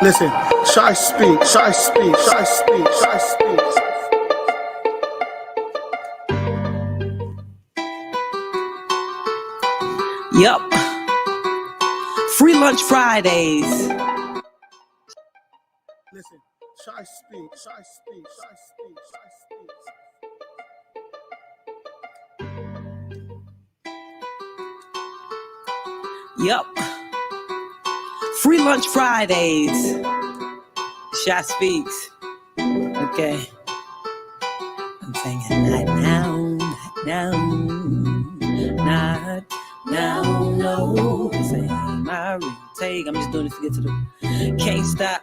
Listen, ShySpeaks, ShySpeaks, ShySpeaks, ShySpeaks. Yup. Free lunch Fridays. Listen, ShySpeaks, ShySpeaks, ShySpeaks, ShySpeaks. Yup. Free lunch Fridays. ShySpeaks. Okay. I'm singing not now, not now, not now, no. I'm saying my retake. I'm just doing this to get to the can't stop.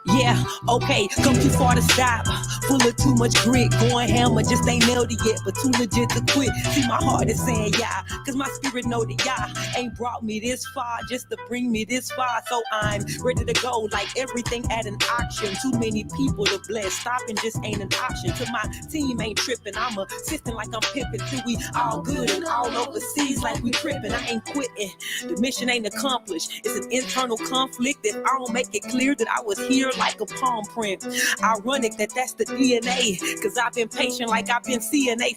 Yeah, okay, come too far to stop. Full of too much grit, going hammer, just ain't nailed it yet, but too legit to quit. See, my heart is saying yeah, cause my spirit know that yeah ain't brought me this far just to bring me this far. So I'm ready to go, like everything at an auction. Too many people to bless, stopping just ain't an option. Till my team ain't tripping, I'm assisting like I'm pimping. Till we all good and all overseas like we tripping. I ain't quitting, the mission ain't accomplished. It's an internal conflict that I don't make it clear that I was here like a palm print. Ironic that that's the DNA, cause I've been patient like I've been CNA.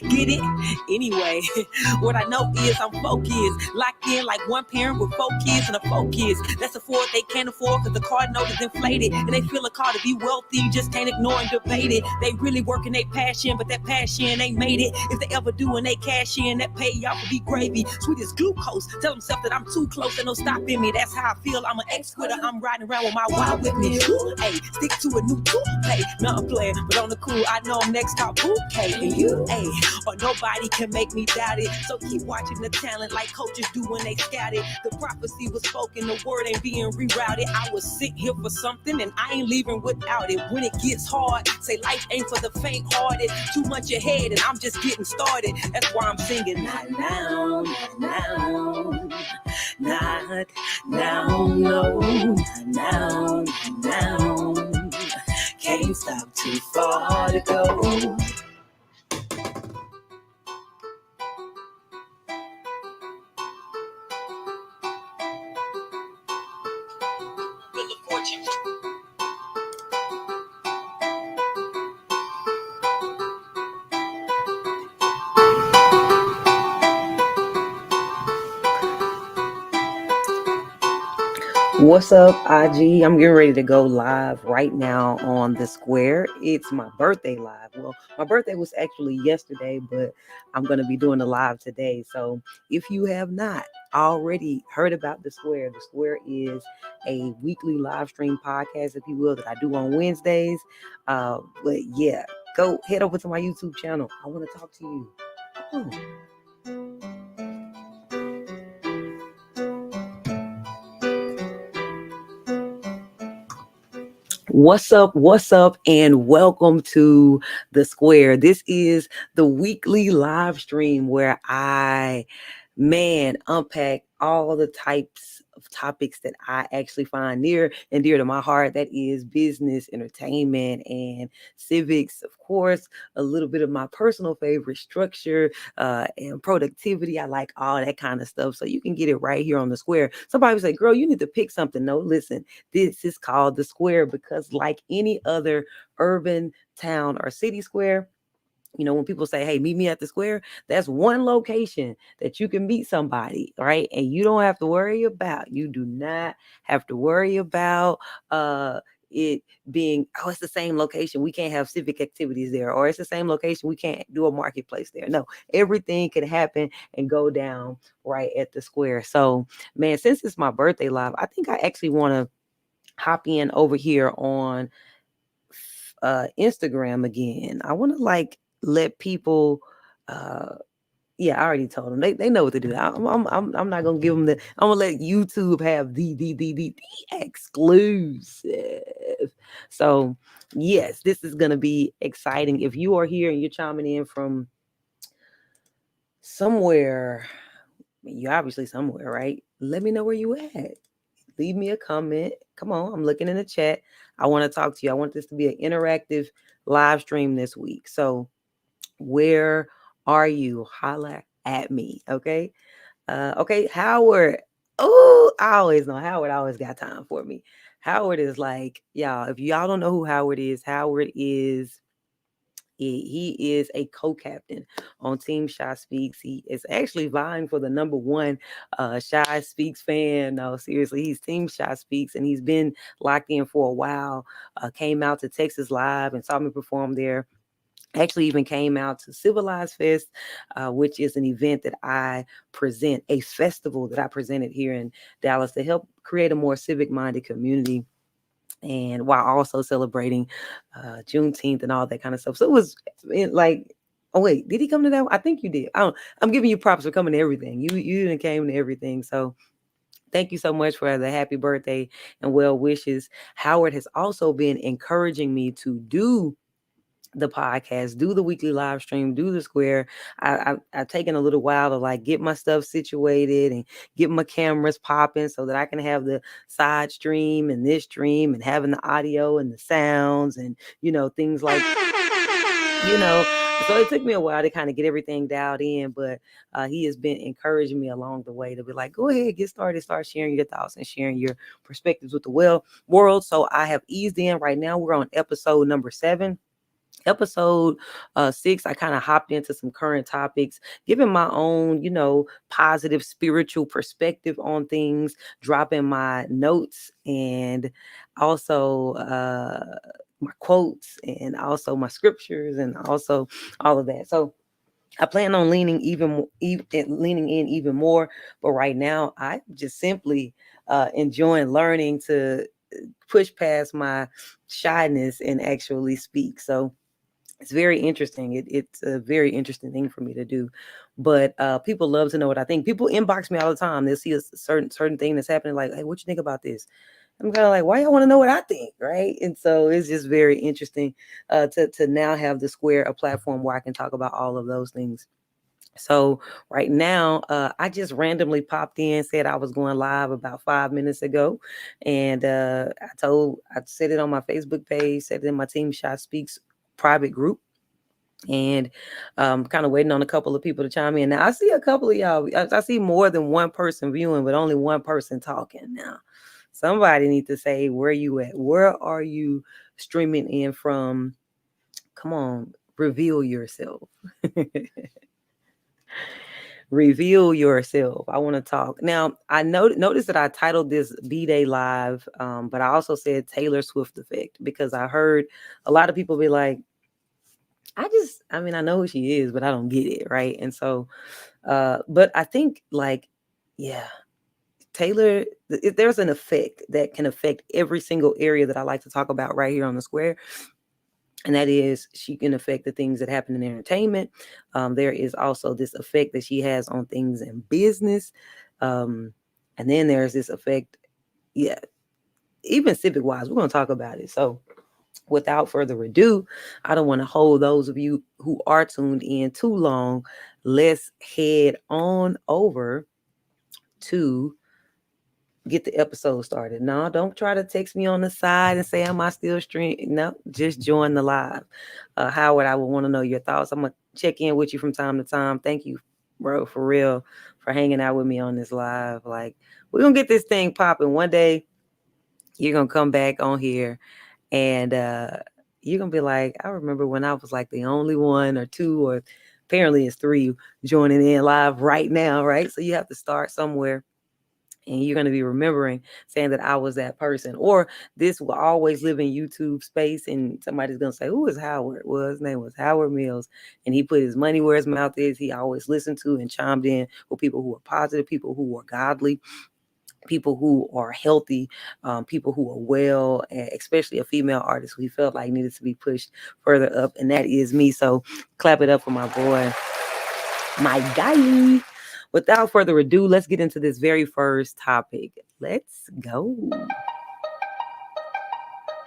Get it? Anyway, what I know is I'm focused, locked in like one parent with 4 kids and a 4 kids. That's a 4 they can't afford cause the card note is inflated. And they feel a call to be wealthy, just can't ignore and debate it. They really working their passion, but that passion ain't made it. If they ever do and they cash in, that pay y'all will be gravy. Sweet as glucose, tell themselves that I'm too close and no stopping me. That's how I feel, I'm an ex-quitter, I'm riding around with my wild with me. Hey, stick to a new toupee. Now I'm playing, but on the cool, I know I'm next top bouquet. And you, hey, or nobody can make me doubt it. So keep watching the talent like coaches do when they scout it. The prophecy was spoken, the word ain't being rerouted. I was sent here for something and I ain't leaving without it. When it gets hard, say life ain't for the faint-hearted. Too much ahead and I'm just getting started. That's why I'm singing not now, not now, not now, no, not now, not now. Can't stop too far to go. What's up, IG? I'm getting ready to go live right now on the square. It's my birthday live. Well, my birthday was actually yesterday, but I'm going to be doing the live today. So if you have not already heard about the square is a weekly live stream podcast, if you will, that I do on Wednesdays. But yeah, go head over to my YouTube channel. I want to talk to you. Oh. What's up, and welcome to the square. This is the weekly live stream where I, unpack all the types of topics that I actually find near and dear to my heart. That is business, entertainment, and civics. Of course, a little bit of my personal favorite, structure and productivity. I like all that kind of stuff. So you can get it right here on the square. Somebody would say, girl, you need to pick something. No, listen, this is called the square because like any other urban town or city square, you know, when people say, hey, meet me at the square, that's one location that you can meet somebody, right? And you do not have to worry about it being, oh, it's the same location, we can't have civic activities there, or it's the same location, we can't do a marketplace there. No, everything can happen and go down right at the square. So, man, since it's my birthday live, I think I actually want to hop in over here on Instagram again. I want to let people yeah, I already told them. They know what to do. I'm not gonna give them the. I'm gonna let YouTube have the exclusive. So yes, this is gonna be exciting. If you are here and you're chiming in from somewhere, you're obviously somewhere, right? Let me know where you at. Leave me a comment. Come on, I'm looking in the chat. I want to talk to you. I want this to be an interactive live stream this week. So where are you? Holla at me. Okay. Okay. Howard. Oh, I always know Howard always got time for me. Howard is like, y'all, if y'all don't know who Howard is he is a co-captain on Team ShySpeaks. He is actually vying for the number one ShySpeaks fan. No, seriously, he's Team ShySpeaks, and he's been locked in for a while. Came out to Texas Live and saw me perform there. Actually even came out to Civilized Fest, which is an event that I present, a festival that I presented here in Dallas to help create a more civic-minded community, and while also celebrating Juneteenth and all that kind of stuff. So it was like, oh wait, did he come to that? I think you did. I'm giving you props for coming to everything. You didn't came to everything. So thank you so much for the happy birthday and well wishes. Howard has also been encouraging me to do the podcast, do the weekly live stream, do the square. I've taken a little while to like get my stuff situated and get my cameras popping so that I can have the side stream and this stream and having the audio and the sounds and, things like, so it took me a while to kind of get everything dialed in, but he has been encouraging me along the way to be like, go ahead, get started, start sharing your thoughts and sharing your perspectives with the world. So I have eased in. Right now we're on episode number 7. Episode 6, I kind of hopped into some current topics, giving my own, positive spiritual perspective on things, dropping my notes and also my quotes and also my scriptures and also all of that. So I plan on leaning in even more, but right now I'm just simply enjoying learning to push past my shyness and actually speak. So it's very interesting. It's a very interesting thing for me to do. But people love to know what I think. People inbox me all the time. They'll see a certain thing that's happening, like, hey, what you think about this? I'm kind of like, why y'all want to know what I think, right? And so it's just very interesting to now have the Square, a platform where I can talk about all of those things. So right now, I just randomly popped in, said I was going live about 5 minutes ago. And I said it on my Facebook page, said it in my Team ShySpeaks private group, and kind of waiting on a couple of people to chime in. Now I see a couple of y'all. I see more than one person viewing, but only one person talking. Now somebody needs to say, where you at? Where are you streaming in from? Come on, reveal yourself. Reveal yourself. I want to talk. Now, I noticed that I titled this B-Day Live, but I also said Taylor Swift effect, because I heard a lot of people be like, I know who she is, but I don't get it, right? And so, but I think like, yeah, Taylor, there's an effect that can affect every single area that I like to talk about right here on the Square. And that is, she can affect the things that happen in entertainment. There is also this effect that she has on things in business. And then there's this effect, yeah, even civic wise. We're going to talk about it. So without further ado, I don't want to hold those of you who are tuned in too long. Let's head on over to get the episode started. No, don't try to text me on the side and say, am I still streaming? No, just join the live. Howard, I would want to know your thoughts. I'm going to check in with you from time to time. Thank you, bro, for real, for hanging out with me on this live. Like, we're going to get this thing popping. One day, you're going to come back on here and you're going to be like, I remember when I was like the only one or two, or apparently it's 3 joining in live right now, right? So you have to start somewhere. And you're going to be remembering saying that I was that person. Or this will always live in YouTube space, and somebody's going to say, who is Howard? Well, his name was Howard Mills, and he put his money where his mouth is. He always listened to and chimed in with people who are positive, people who are godly, people who are healthy, people who are well, especially a female artist who he felt like needed to be pushed further up. And that is me. So clap it up for my boy, my guy. Without further ado, let's get into this very first topic. Let's go.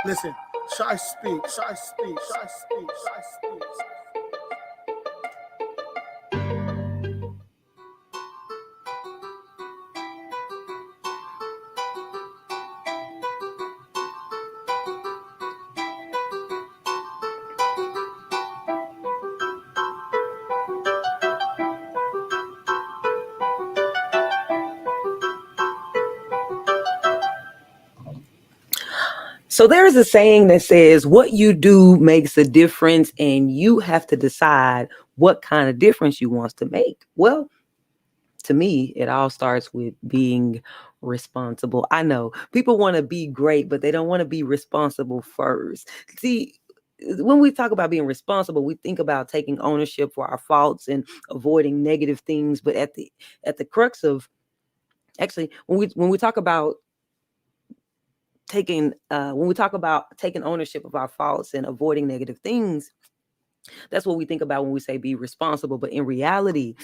Listen, ShySpeaks, ShySpeaks, ShySpeaks, ShySpeaks. So there's a saying that says what you do makes a difference, and you have to decide what kind of difference you want to make. Well, to me, it all starts with being responsible. I know people want to be great, but they don't want to be responsible first. See, when we talk about being responsible, we think about taking ownership for our faults and avoiding negative things. But at the crux of actually, when we talk about taking ownership of our faults and avoiding negative things, that's what we think about when we say be responsible. But in reality,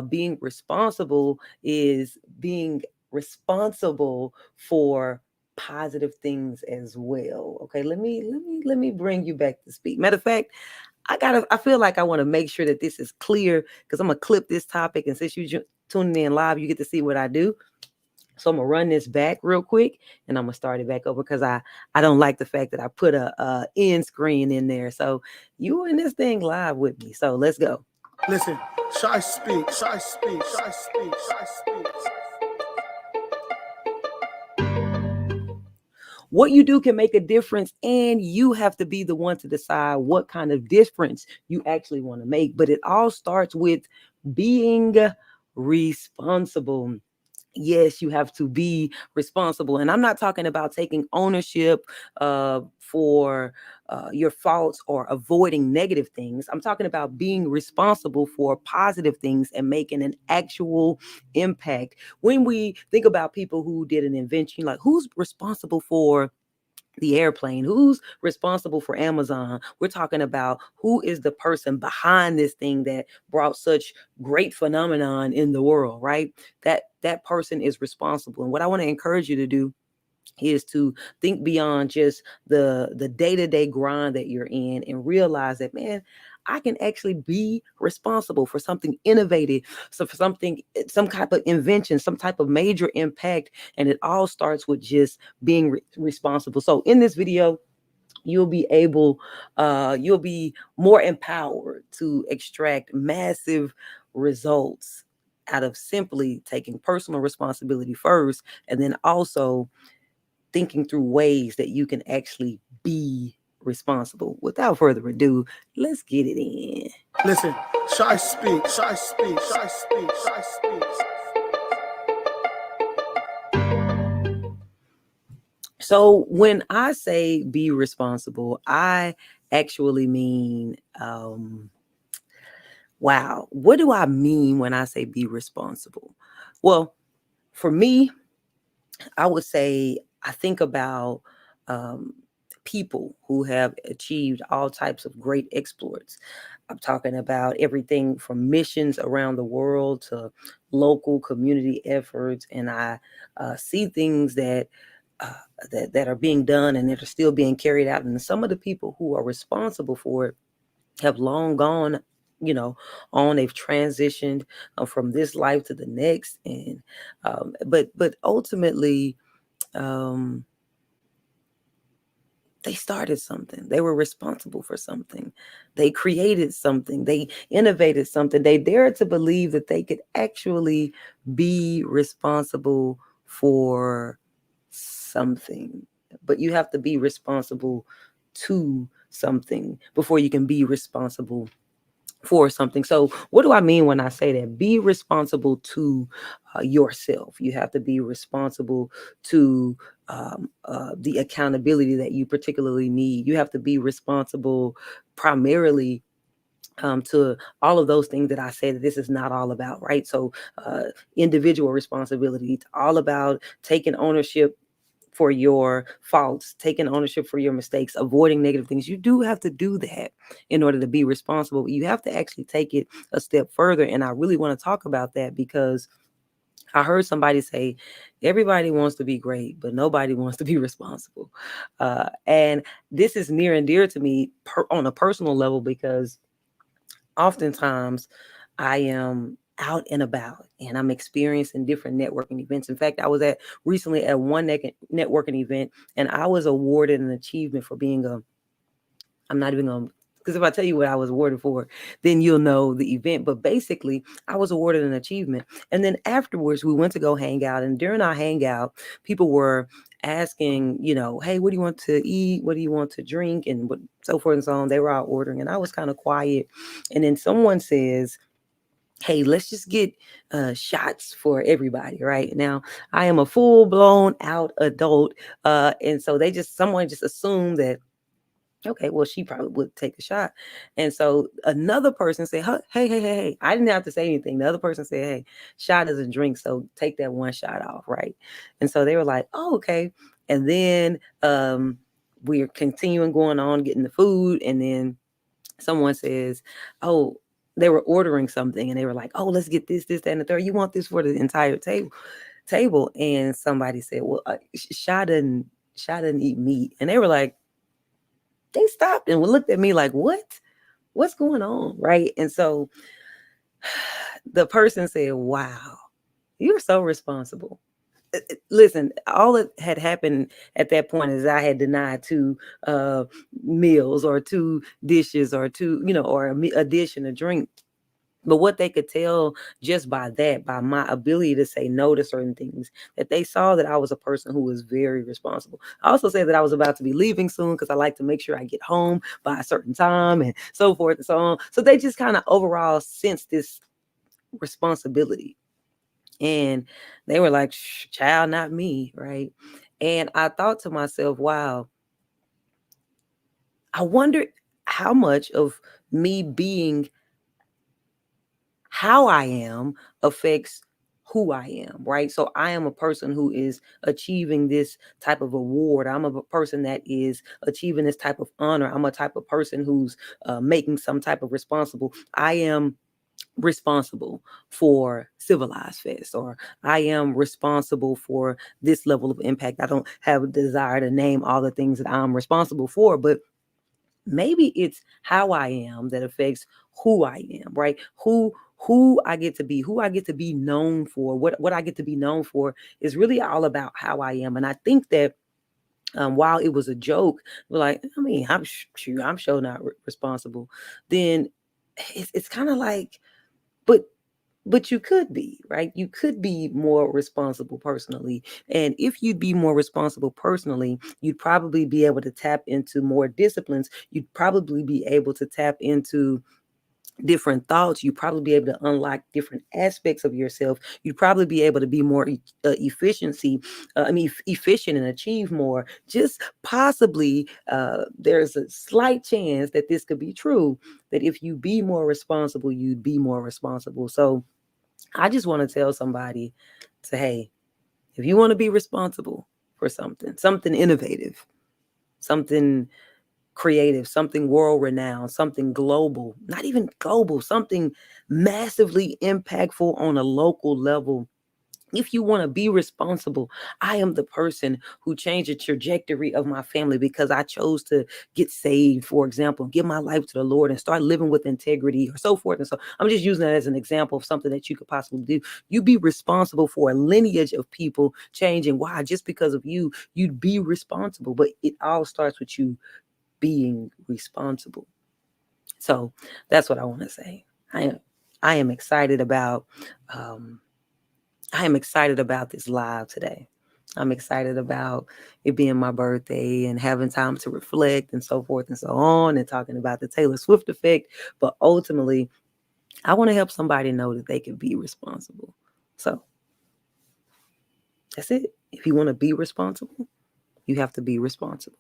being responsible is being responsible for positive things as well. Okay, let me bring you back to speak. Matter of fact, I feel like I want to make sure that this is clear, because I'm gonna clip this topic, and since you tuning in live, you get to see what I do. So I'm gonna run this back real quick, and I'm gonna start it back over, because I don't like the fact that I put a end screen in there. So you in this thing live with me. So let's go. Listen, ShySpeaks, ShySpeaks, ShySpeaks, ShySpeaks. What you do can make a difference, and you have to be the one to decide what kind of difference you actually want to make. But it all starts with being responsible. Yes, you have to be responsible. And I'm not talking about taking ownership for your faults or avoiding negative things. I'm talking about being responsible for positive things and making an actual impact. When we think about people who did an invention, like who's responsible for the airplane, who's responsible for Amazon, we're talking about who is the person behind this thing that brought such great phenomenon in the world, right? That person is responsible. And what I want to encourage you to do is to think beyond just the day-to-day grind that you're in, and realize that, man, I can actually be responsible for something innovative, so for something, some type of invention, some type of major impact. And it all starts with just being responsible. So in this video, you'll be more empowered to extract massive results out of simply taking personal responsibility first, and then also thinking through ways that you can actually be responsible. Without further ado, let's get it in. Listen, ShySpeaks, ShySpeaks, ShySpeaks, ShySpeaks. So when I say be responsible, I actually mean, wow, what do I mean when I say be responsible? Well, for me, I would say I think about people who have achieved all types of great exploits. I'm talking about everything from missions around the world to local community efforts, and I see things uh, that are being done and that are still being carried out. And some of the people who are responsible for it have long gone, on. They've transitioned from this life to the next, and but ultimately, um, they started something. They were responsible for something. They created something. They innovated something. They dared to believe that they could actually be responsible for something. But you have to be responsible to something before you can be responsible for something. So what do I mean when I say that? Be responsible to yourself. You have to be responsible to the accountability that you particularly need. You have to be responsible primarily to all of those things that I say that this is not all about, right? So individual responsibility, it's all about taking ownership for your faults, taking ownership for your mistakes, avoiding negative things. You do have to do that in order to be responsible. But you have to actually take it a step further. And I really want to talk about that, because I heard somebody say, everybody wants to be great, but nobody wants to be responsible. And this is near and dear to me on a personal level, because oftentimes I am out and about and I'm experiencing different networking events. In fact, I was recently at one networking event, and I was awarded an achievement for being I'm not even going to Because if I tell you what I was awarded for, then you'll know the event. But basically, I was awarded an achievement. And then afterwards, we went to go hang out. And during our hangout, people were asking, hey, what do you want to eat? What do you want to drink? And so forth and so on. They were all ordering. And I was kind of quiet. And then someone says, hey, let's just get shots for everybody right now. I am a full-blown out adult. And so someone just assumed that, okay, well, she probably would take a shot. And so another person said, hey, hey, hey, hey. I didn't have to say anything. The other person said, hey, shot is a drink, so take that one shot off, right? And so they were like, oh, okay. And then we're continuing going on, getting the food. And then someone says, oh, they were ordering something and they were like, oh, let's get this, that, and the third. You want this for the entire table? And somebody said, well, Sha doesn't eat meat. And they were like, they stopped and looked at me like, what's going on? Right. And so the person said, wow, you're so responsible. Listen, all that had happened at that point is I had denied 2 meals or 2 dishes or 2, or a dish and a drink. But what they could tell just by my ability to say no to certain things, that they saw that I was a person who was very responsible. I also said that I was about to be leaving soon because I like to make sure I get home by a certain time and so forth and so on. So they just kind of overall sensed this responsibility. And they were like, child, not me, right? And I thought to myself, wow, I wonder how much of me being how I am affects who I am, right? So I am a person who is achieving this type of award. I'm a person that is achieving this type of honor. I'm a type of person who's making some type of responsible. I am responsible for Civilized Fest, or I am responsible for this level of impact. I don't have a desire to name all the things that I'm responsible for, but maybe it's how I am that affects who I am, right? Who I get to be known for, what I get to be known for is really all about how I am. And I think that while it was a joke, we're like, I mean, I'm sure not responsible. Then it's kind of like, but you could be, right? You could be more responsible personally. And if you'd be more responsible personally, you'd probably be able to tap into more disciplines. You'd probably be able to tap into different thoughts. You'd probably be able to unlock different aspects of yourself. You'd probably be able to be more efficient and achieve more. Just possibly, there's a slight chance that this could be true, that if you be more responsible, you'd be more responsible. So I just want to tell somebody to, hey, if you want to be responsible for something innovative, something creative, something world renowned, something global, not even global, something massively impactful on a local level. If you want to be responsible, I am the person who changed the trajectory of my family because I chose to get saved, for example, give my life to the Lord and start living with integrity or so forth. And so I'm just using that as an example of something that you could possibly do. You be responsible for a lineage of people changing. Why? Just because of you, you'd be responsible. But it all starts with you being responsible. So that's what I want to say. I am excited about I am excited about this live today. I'm excited about it being my birthday and having time to reflect and so forth and so on, and talking about the Taylor Swift effect. But ultimately, I want to help somebody know that they can be responsible. So that's it. If you want to be responsible, you have to be responsible.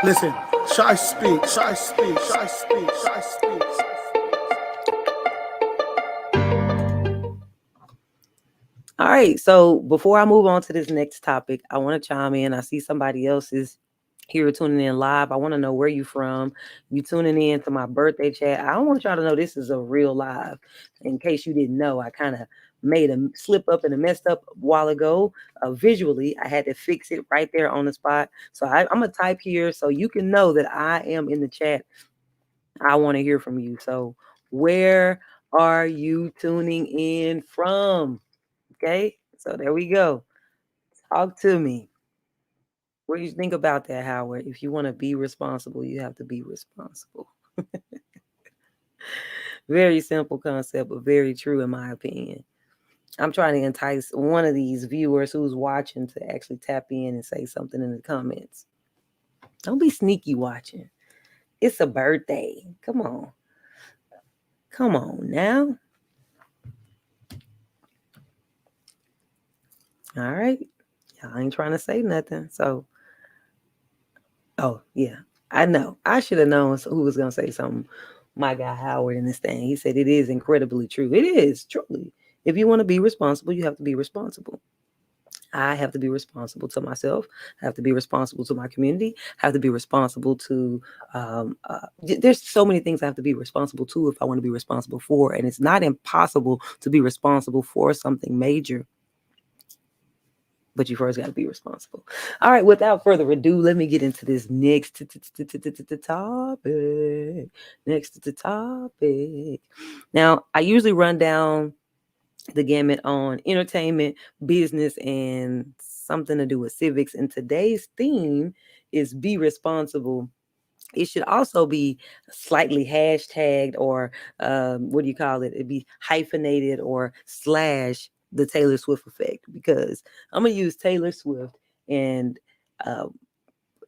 Listen, ShySpeaks, ShySpeaks, ShySpeaks, ShySpeaks. All right. So before I move on to this next topic, I want to chime in. I see somebody else is here tuning in live. I want to know where you from. You tuning in to my birthday chat. I don't want y'all to know this is a real live. In case you didn't know, I kind of made a slip up and a messed up a while ago. Visually, I had to fix it right there on the spot. So I'm going to type here so you can know that I am in the chat. I want to hear from you. So where are you tuning in from? Okay, so there we go. Talk to me. What do you think about that, Howard? If you want to be responsible, you have to be responsible. Very simple concept, but very true in my opinion. I'm trying to entice one of these viewers who's watching to actually tap in and say something in the comments. Don't be sneaky watching. It's a birthday. Come on. Come on now. All right. Y'all ain't trying to say nothing. So, oh, yeah. I know. I should have known who was going to say something. My guy Howard in this thing. He said it is incredibly true. It is, truly. If you want to be responsible, you have to be responsible. I have to be responsible to myself. I have to be responsible to my community. I have to be responsible to. There's so many things I have to be responsible to if I want to be responsible for, and it's not impossible to be responsible for something major. But you first got to be responsible. All right. Without further ado, let me get into this next topic. Next topic. Now, I usually run down the gamut on entertainment, business, and something to do with civics. And today's theme is be responsible. It should also be slightly hashtagged or what do you call it? It'd be hyphenated or slash the Taylor Swift effect, because I'm going to use Taylor Swift and uh,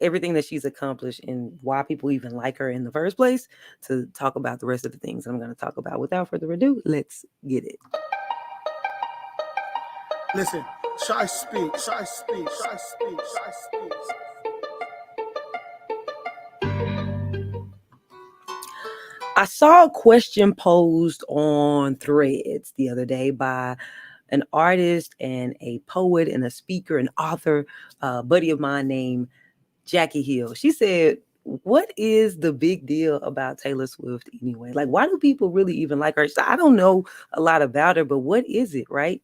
everything that she's accomplished and why people even like her in the first place to talk about the rest of the things I'm going to talk about. Without further ado, let's get it. Listen, ShySpeaks, ShySpeaks, ShySpeaks, ShySpeaks. I saw a question posed on Threads the other day by an artist and a poet and a speaker and author, buddy of mine named Jackie Hill. She said, "What is the big deal about Taylor Swift anyway? Like, why do people really even like her? I don't know a lot about her, but what is it, right?"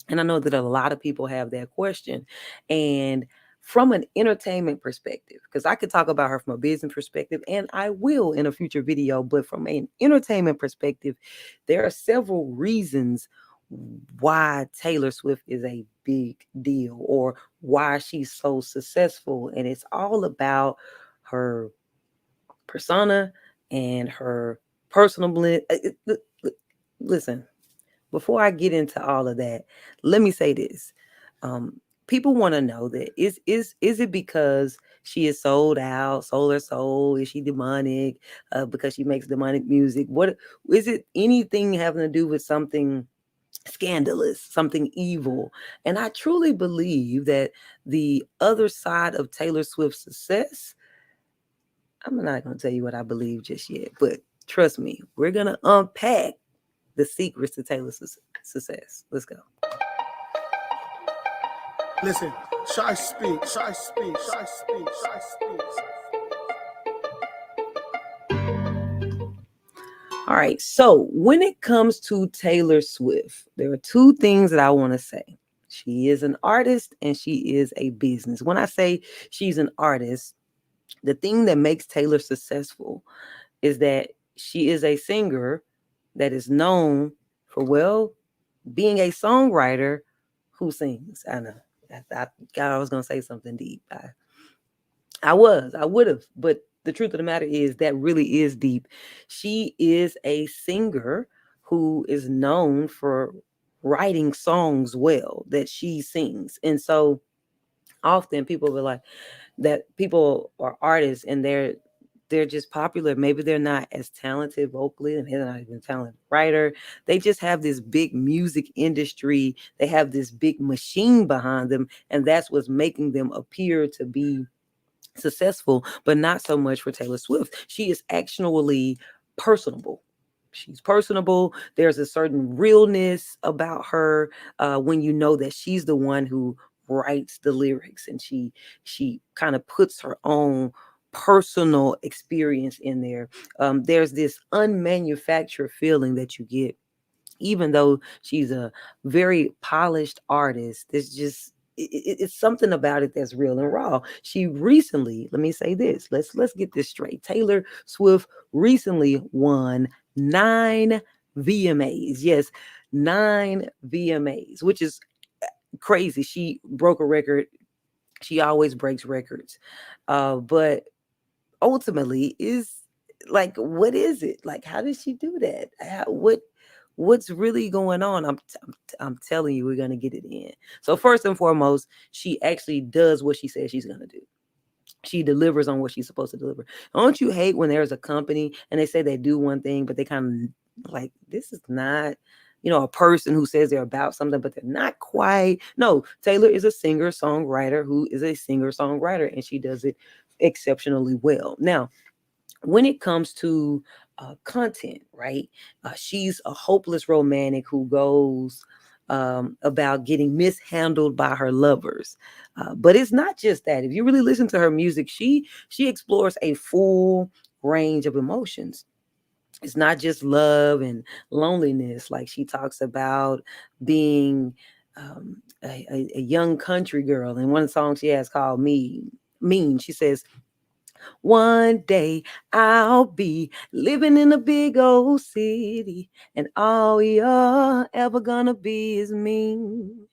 And I know that a lot of people have that question. And from an entertainment perspective, because I could talk about her from a business perspective, and I will in a future video, but from an entertainment perspective, there are several reasons why Taylor Swift is a big deal or why she's so successful. And it's all about her persona and her personal blend. Listen, before I get into all of that, let me say this. People want to know that is it because she is sold out, sold her soul? Is she demonic because she makes demonic music? What is it? Anything having to do with something scandalous, something evil? And I truly believe that the other side of Taylor Swift's success, I'm not going to tell you what I believe just yet, but trust me, we're going to unpack the secrets to Taylor's success. Let's go. Listen, ShySpeaks, ShySpeaks, ShySpeaks, ShySpeaks. All right. So when it comes to Taylor Swift, there are two things that I want to say. She is an artist and she is a business. When I say she's an artist, the thing that makes Taylor successful is that she is a singer that is known for, well, being a songwriter who sings. I know. I was going to say something deep. I would have, but the truth of the matter is that really is deep. She is a singer who is known for writing songs well that she sings. And so often people will like that people are artists and they're just popular. Maybe they're not as talented vocally and they're not even a talented writer. They just have this big music industry. They have this big machine behind them. And that's what's making them appear to be successful, but not so much for Taylor Swift. She is actually personable. She's personable. There's a certain realness about her when you know that she's the one who writes the lyrics, and she kind of puts her own personal experience in there. There's this unmanufactured feeling that you get, even though she's a very polished artist. There's just it's something about it that's real and raw. She recently, let me say this, let's get this straight. Taylor Swift recently won 9 VMAs. Yes, 9 VMAs, which is crazy. She broke a record. She always breaks records. But ultimately is like, what is it? Like, how did she do that? What's really going on? I'm telling you, we're gonna get it in. So first and foremost, she actually does what she says she's gonna do. She delivers on what she's supposed to deliver. Don't you hate when there's a company and they say they do one thing, but they kind of like, this is not, a person who says they're about something, but they're not quite. No, Taylor is a singer songwriter who is a singer songwriter, and she does it exceptionally well. Now, when it comes to content, right? She's a hopeless romantic who goes about getting mishandled by her lovers. But it's not just that. If you really listen to her music, she explores a full range of emotions. It's not just love and loneliness. Like, she talks about being a young country girl. In one song she has called Mean, she says, one day I'll be living in a big old city, and all you're ever gonna be is me.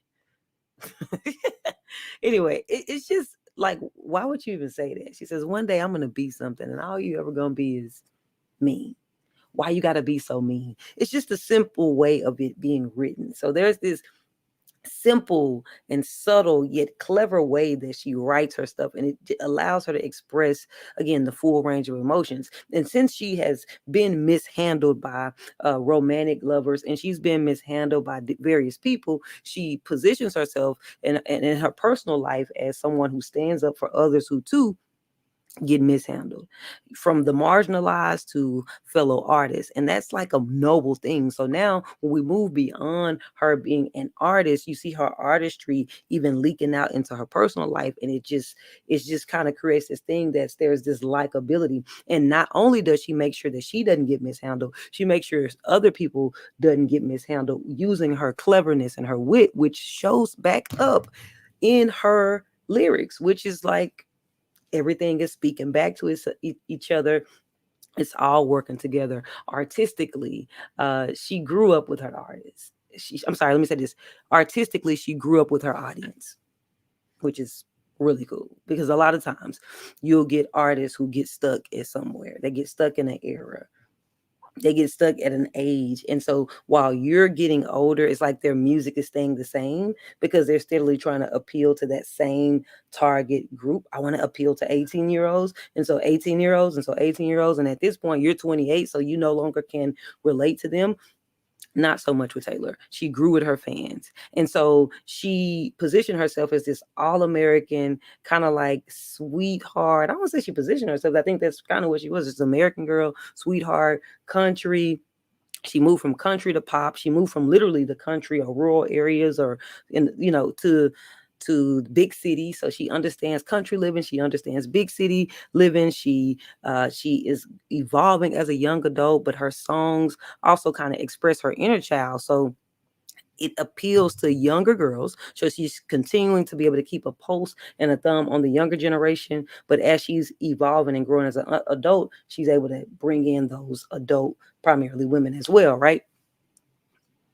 Anyway, it's just like, why would you even say that? She says, one day I'm gonna be something, and all you ever gonna be is me. Why you gotta be so mean? It's just a simple way of it being written. So there's this simple and subtle yet clever way that she writes her stuff, and it allows her to express, again, the full range of emotions. And since she has been mishandled by romantic lovers, and she's been mishandled by various people, she positions herself in her personal life as someone who stands up for others who too get mishandled, from the marginalized to fellow artists. And that's like a noble thing. So now when we move beyond her being an artist, you see her artistry even leaking out into her personal life, and it just kind of creates this thing that there's this likability. And not only does she make sure that she doesn't get mishandled, she makes sure other people doesn't get mishandled, using her cleverness and her wit, which shows back up in her lyrics, which is like, everything is speaking back to each other. It's all working together artistically. She grew up with her artists. I'm sorry, let me say this. Artistically, she grew up with her audience, which is really cool, because a lot of times you'll get artists who get stuck at somewhere. They get stuck in an era. They get stuck at an age. And so while you're getting older, it's like their music is staying the same, because they're steadily trying to appeal to that same target group. I want to appeal to 18-year-olds. And so 18-year-olds, and so 18-year-olds. And at this point, you're 28, so you no longer can relate to them. Not so much with Taylor. She grew with her fans. And so she positioned herself as this all-American, kind of like sweetheart. I don't say she positioned herself. I think that's kind of what she was. This American girl, sweetheart, country. She moved from country to pop. She moved from literally the country or rural areas, or to big city. So she understands country living. She understands big city living. She is evolving as a young adult, but her songs also kind of express her inner child. So it appeals to younger girls. So she's continuing to be able to keep a pulse and a thumb on the younger generation. But as she's evolving and growing as an adult, she's able to bring in those adult, primarily women as well, right?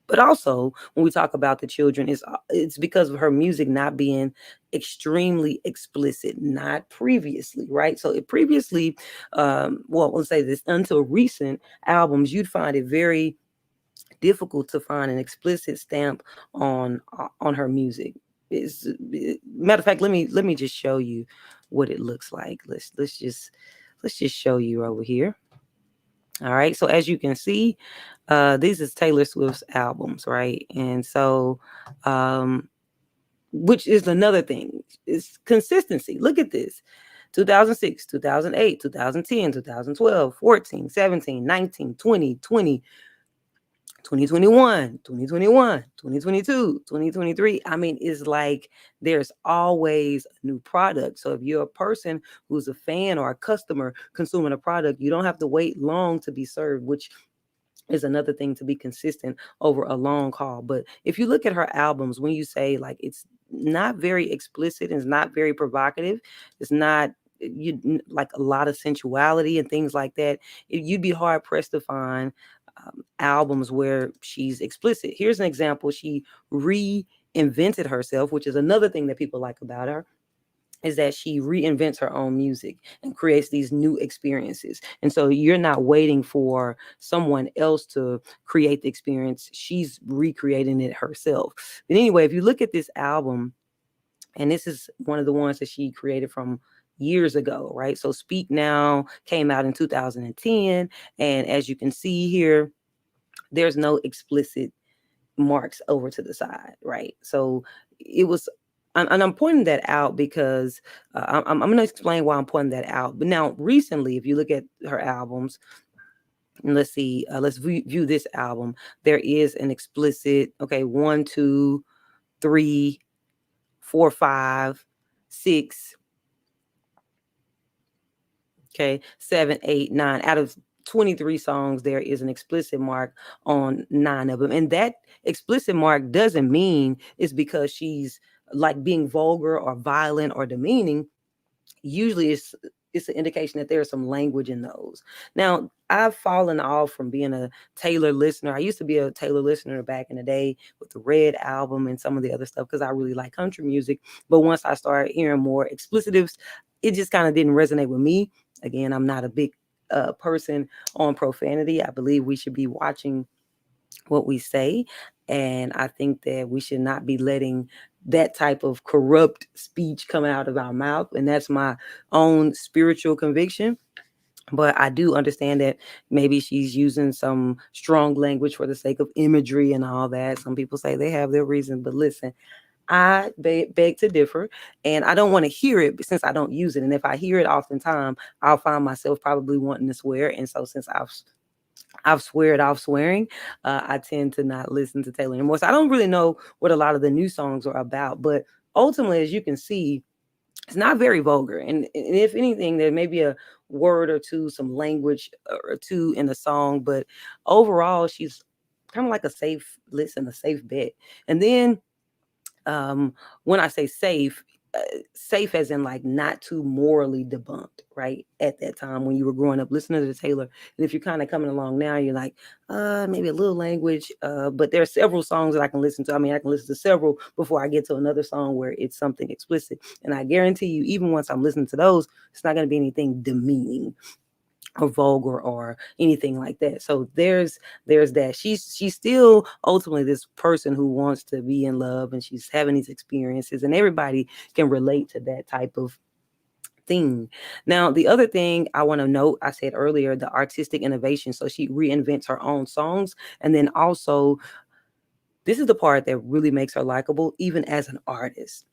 But also, when we talk about the children, it's because of her music not being extremely explicit, not previously, right? So previously, well, let's say this, until recent albums, you'd find it very difficult to find an explicit stamp on her music. Matter of fact, let me just show you what it looks like. Let's just show you over here. All right. So as you can see, this is Taylor Swift's albums, right? And so, which is another thing, is consistency. Look at this. 2006, 2008, 2010, 2012, 14, 17, 19, 20, 20, 2021, 2021, 2022, 2023. I mean, it's like there's always a new product. So if you're a person who's a fan or a customer consuming a product, you don't have to wait long to be served, which is another thing, to be consistent over a long haul. But if you look at her albums, when you say like it's not very explicit and it's not very provocative, it's not like a lot of sensuality and things like that, you'd be hard pressed to find albums where she's explicit. Here's an example. She reinvented herself, which is another thing that people like about her. is that she reinvents her own music and creates these new experiences. And so you're not waiting for someone else to create the experience. She's recreating it herself. But anyway, if you look at this album, and this is one of the ones that she created from years ago, right? So Speak Now came out in 2010. And as you can see here, there's no explicit marks over to the side, right? So it was, and I'm pointing that out because I'm going to explain why I'm pointing that out. But now, recently, if you look at her albums, and let's see, let's view this album. There is an explicit, okay, 1, 2, 3, 4, 5, 6, okay, 7, 8, 9 out of 23 songs. There is an explicit mark on 9 of them, and that explicit mark doesn't mean it's because she's like being vulgar or violent or demeaning. Usually it's an indication that there's some language in those. Now, I've fallen off from being a Taylor listener. I used to be a Taylor listener back in the day with the Red album and some of the other stuff because I really like country music. But once I started hearing more explicitives, it just kind of didn't resonate with me. Again, I'm not a big person on profanity. I believe we should be watching what we say. And I think that we should not be letting that type of corrupt speech come out of our mouth. And that's my own spiritual conviction. But I do understand that maybe she's using some strong language for the sake of imagery and all that. Some people say they have their reasons. But listen, I beg to differ, and I don't want to hear it since I don't use it. And if I hear it oftentimes, I'll find myself probably wanting to swear. And so since I've sweared off swearing, I tend to not listen to Taylor anymore. So I don't really know what a lot of the new songs are about. But ultimately, as you can see, it's not very vulgar. And if anything, there may be a word or two, some language or two in the song. But overall, she's kind of like a safe listen, a safe bet. And then when I say safe, safe as in like not too morally debunked, right? At that time when you were growing up listening to Taylor. And if you're kind of coming along now, you're like, maybe a little language. But there are several songs that I can listen to. I mean, I can listen to several before I get to another song where it's something explicit. And I guarantee you, even once I'm listening to those, it's not going to be anything demeaning or vulgar or anything like that. So there's that. She's still ultimately this person who wants to be in love, and she's having these experiences, and everybody can relate to that type of thing. Now, the other thing I want to note, I said earlier, the artistic innovation. So she reinvents her own songs, and then also this is the part that really makes her likable, even as an artist,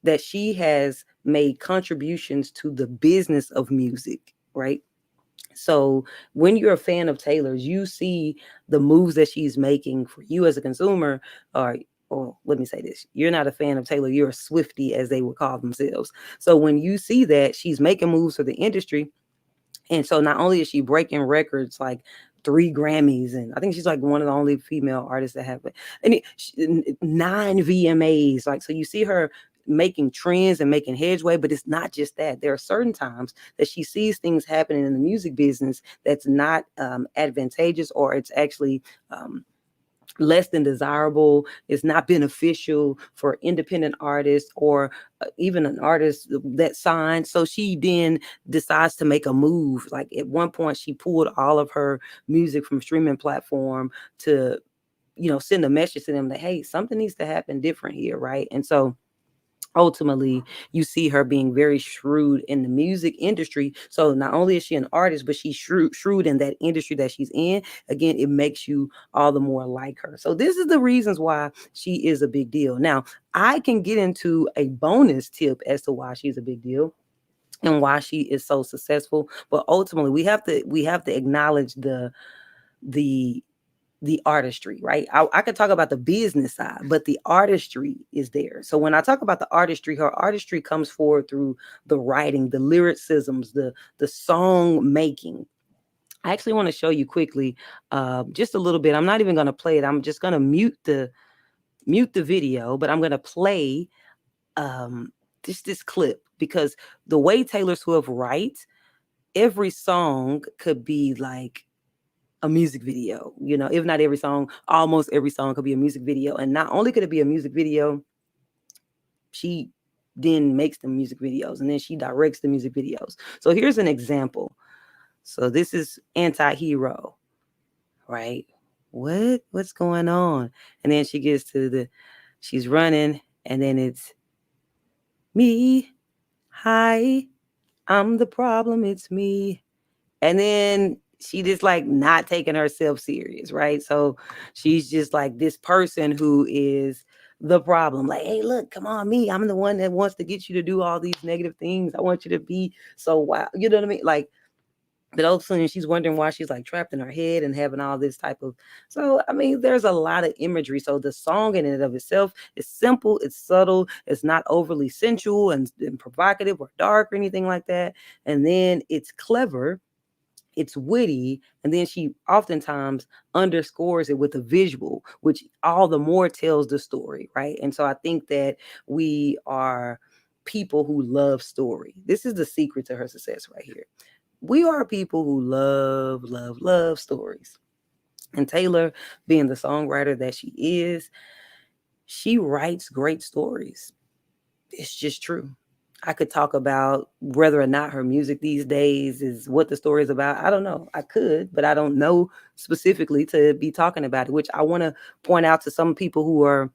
that she has made contributions to the business of music, right? So when you're a fan of Taylor's, you see the moves that she's making for you as a consumer. Or let me say this: you're not a fan of Taylor; you're a Swiftie, as they would call themselves. So when you see that she's making moves for the industry, and so not only is she breaking records like 3 Grammys, and I think she's like one of the only female artists that have it, and 9 VMAs. Like, so you see her making trends and making headway, but it's not just that. There are certain times that she sees things happening in the music business that's not advantageous, or it's actually less than desirable. It's not beneficial for independent artists or even an artist that signed. So she then decides to make a move. Like at one point, she pulled all of her music from streaming platform to, send a message to them that, hey, something needs to happen different here, right? And so ultimately you see her being very shrewd in the music industry. So not only is she an artist, but she's shrewd in that industry that she's in. Again, it makes you all the more like her. So this is the reasons why she is a big deal. Now, I can get into a bonus tip as to why she's a big deal and why she is so successful, but ultimately we have to acknowledge the artistry, right? I could talk about the business side, but the artistry is there. So when I talk about the artistry, her artistry comes forward through the writing, the lyricisms, the song making. I actually want to show you quickly, just a little bit. I'm not even going to play it. I'm just going to mute the video, but I'm going to play just this clip, because the way Taylor Swift writes, every song could be like a music video. If not every song, almost every song could be a music video. And not only could it be a music video, she then makes the music videos, and then she directs the music videos. So here's an example. So this is Anti-Hero, right? What's going on? And then she gets to she's running, and then it's me. Hi, I'm the problem. It's me. And then she just like not taking herself serious, right? So she's just like this person who is the problem. Like, hey, look, come on, me. I'm the one that wants to get you to do all these negative things. I want you to be so wild. You know what I mean? Like, but all of a sudden she's wondering why she's like trapped in her head and having all this type of. So I mean, there's a lot of imagery. So the song in and of itself is simple, it's subtle, it's not overly sensual and provocative or dark or anything like that. And then it's clever, it's witty, and then she oftentimes underscores it with a visual, which all the more tells the story, right? And so I think that we are people who love story. This is the secret to her success right here. We are people who love stories. And Taylor, being the songwriter that she is, she writes great stories. It's just true. I could talk about whether or not her music these days is what the story is about. I don't know. I could, but I don't know specifically to be talking about it, which I want to point out to some people who are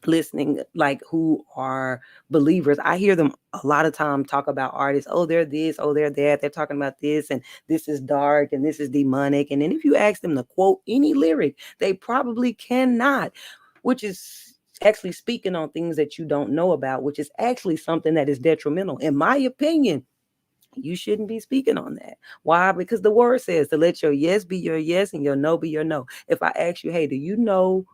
listening, like who are believers. I hear them a lot of time talk about artists. Oh, they're this, oh, they're that. They're talking about this, and this is dark, and this is demonic. And then if you ask them to quote any lyric, they probably cannot, which is actually speaking on things that you don't know about, which is actually something that is detrimental. In my opinion, you shouldn't be speaking on that. Why? Because the word says to let your yes be your yes and your no be your no. If I ask you, hey, do you know